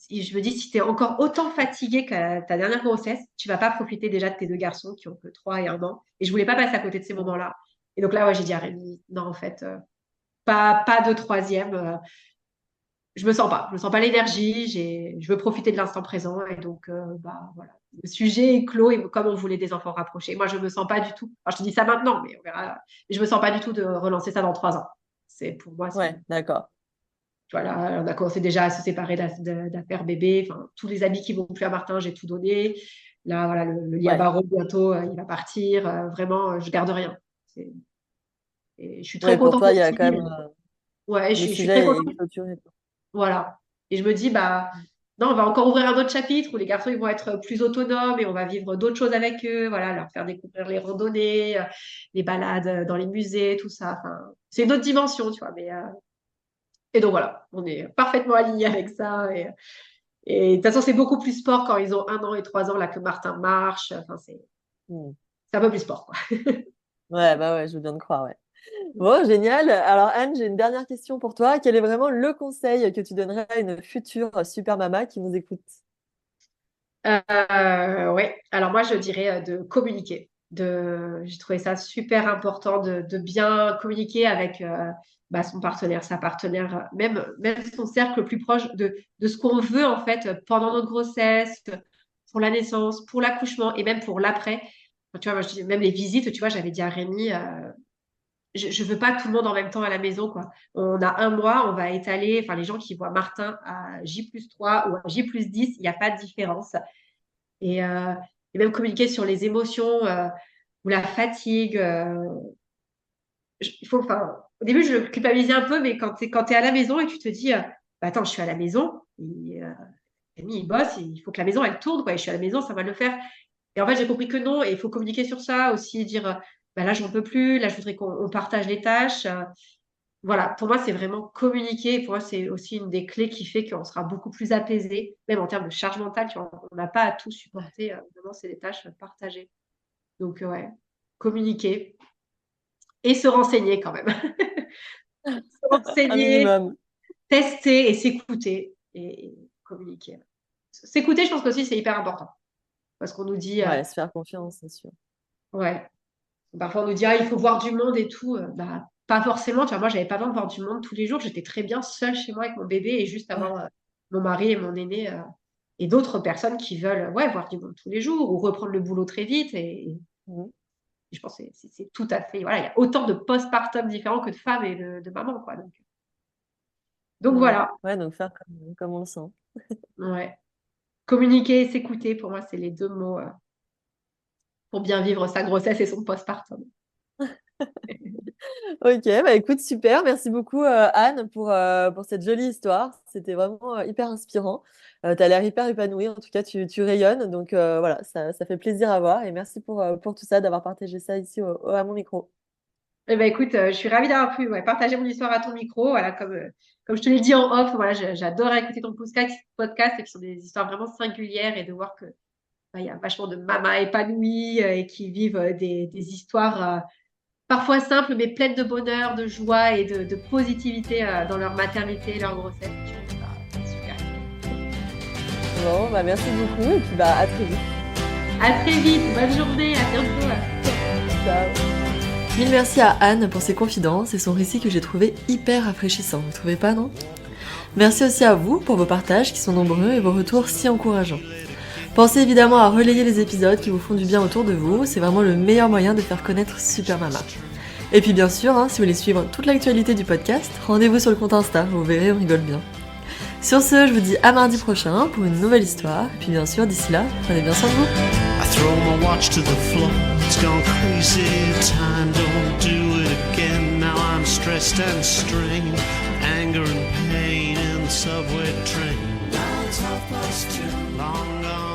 Speaker 2: Et je me dis, si tu es encore autant fatiguée qu'à ta dernière grossesse, tu vas pas profiter déjà de tes deux garçons qui ont que 3 et 1 an. Et je voulais pas passer à côté de ces moments-là. Et donc là, ouais, j'ai dit à Rémi, non, en fait, pas de troisième. Je me sens pas l'énergie. Je veux profiter de l'instant présent. Et donc, bah, voilà. Le sujet est clos et comme on voulait des enfants rapprochés. Moi, je me sens pas du tout. Alors, je te dis ça maintenant, mais on verra. Je me sens pas du tout de relancer ça dans 3 ans. Pour moi,
Speaker 3: Ouais, d'accord.
Speaker 2: voilà, on a commencé déjà à se séparer d'affaires bébé. Enfin, tous les habits qui vont plus à Martin, j'ai tout donné. Là, voilà, le lit à
Speaker 3: Ouais.
Speaker 2: barreaux, bientôt, il va partir. Vraiment, je garde rien. C'est- Et je suis très
Speaker 3: Ouais, pour
Speaker 2: contente
Speaker 3: toi, il y a
Speaker 2: aussi.
Speaker 3: quand même
Speaker 2: Ouais,
Speaker 3: le
Speaker 2: je suis très
Speaker 3: sujet est
Speaker 2: contente.
Speaker 3: clôturé.
Speaker 2: Voilà. Et je me dis, bah, non, on va encore ouvrir un autre chapitre où les garçons ils vont être plus autonomes et on va vivre d'autres choses avec eux. Voilà, leur faire découvrir les randonnées, les balades dans les musées, tout ça. Enfin, c'est une autre dimension, tu vois. Et donc voilà, on est parfaitement alignés avec ça. Et de toute façon, c'est beaucoup plus sport quand ils ont 1 an et 3 ans, là, que Martin marche. Enfin,
Speaker 3: Hmm.
Speaker 2: c'est un peu plus sport, quoi.
Speaker 3: Ouais, bah ouais, je veux bien te croire, ouais. Bon, génial. Alors, Anne, j'ai une dernière question pour toi. Quel est vraiment le conseil que tu donnerais à une future super mama qui nous écoute?
Speaker 2: Ouais, alors moi je dirais de communiquer. J'ai trouvé ça super important de bien communiquer avec bah, son partenaire, sa partenaire, même son cercle le plus proche de ce qu'on veut en fait pendant notre grossesse, pour la naissance, pour l'accouchement et même pour l'après. Enfin, tu vois, moi je dis même les visites, tu vois, j'avais dit à Rémi, je veux pas tout le monde en même temps à la maison, quoi. On a un mois, on va étaler, enfin les gens qui voient Martin à J+3 ou à J+10, il n'y a pas de différence et, euh, et même communiquer sur les émotions ou la fatigue. Au début, je culpabilisais un peu, mais quand tu es à la maison et tu te dis, bah, attends, je suis à la maison, Camille, il bosse, il faut que la maison, elle tourne, quoi, et je suis à la maison, ça va le faire. Et en fait, j'ai compris que non, et il faut communiquer sur ça aussi, dire, bah, là, j'en peux plus, là, je voudrais qu'on partage les tâches. Voilà, pour moi, c'est vraiment communiquer. Pour moi, c'est aussi une des clés qui fait qu'on sera beaucoup plus apaisé, même en termes de charge mentale. Tu vois, on n'a pas à tout supporter. Vraiment, c'est des tâches partagées. Donc, ouais, communiquer et se renseigner quand même. Se
Speaker 3: Un
Speaker 2: renseigner,
Speaker 3: minimum.
Speaker 2: tester et s'écouter et communiquer. S'écouter, je pense qu'aussi, c'est hyper important. Parce qu'on nous dit,
Speaker 3: Ouais, se faire confiance, c'est sûr.
Speaker 2: ouais, parfois on nous dit, ah, il faut voir du monde et tout. Bah, pas forcément. Tu vois, moi, j'avais pas besoin de voir du monde tous les jours. J'étais très bien seule chez moi avec mon bébé et juste avoir mon mari et mon aîné et d'autres personnes qui veulent ouais, voir du monde tous les jours ou reprendre le boulot très vite. Et
Speaker 3: Mhm.
Speaker 2: je pense que c'est tout à fait. Voilà, il y a autant de postpartum différents que de femmes et de mamans, quoi. Donc
Speaker 3: Ouais.
Speaker 2: voilà.
Speaker 3: Ouais, donc faire comme on le sent.
Speaker 2: Ouais. Communiquer et s'écouter, pour moi, c'est les deux mots pour bien vivre sa grossesse et son postpartum.
Speaker 3: Ok, bah écoute, super. Merci beaucoup, Anne, pour cette jolie histoire. C'était vraiment hyper inspirant. Tu as l'air hyper épanouie. En tout cas, tu rayonnes. Donc voilà, ça fait plaisir à voir. Et merci pour tout ça, d'avoir partagé ça ici à mon micro.
Speaker 2: Eh ben, écoute, je suis ravie d'avoir pu partager mon histoire à ton micro. Voilà, comme je te l'ai dit en off, voilà, j'adore écouter ton podcast et qui sont des histoires vraiment singulières et de voir que il y a vachement de mamas épanouies et qui vivent des histoires parfois simples mais pleines de bonheur, de joie et de positivité dans leur maternité et leur grossesse. Je trouve ça super.
Speaker 3: Bon, bah merci beaucoup. Et puis bah à très vite.
Speaker 2: À très vite, bonne journée, à bientôt.
Speaker 3: Ciao.
Speaker 1: Mille merci à Anne pour ses confidences et son récit que j'ai trouvé hyper rafraîchissant, vous trouvez pas, non? Merci aussi à vous pour vos partages qui sont nombreux et vos retours si encourageants. Pensez évidemment à relayer les épisodes qui vous font du bien autour de vous, c'est vraiment le meilleur moyen de faire connaître Super Mama. Et puis bien sûr, si vous voulez suivre toute l'actualité du podcast, rendez-vous sur le compte Insta, vous verrez, on rigole bien. Sur ce, je vous dis à mardi prochain pour une nouvelle histoire, et puis bien sûr, d'ici là, prenez bien soin de vous.
Speaker 4: I throw my watch to the floor, it's gone crazy, time don't do it again. Now I'm stressed and strained, anger and pain in the subway train. Now it's 2:30, long gone.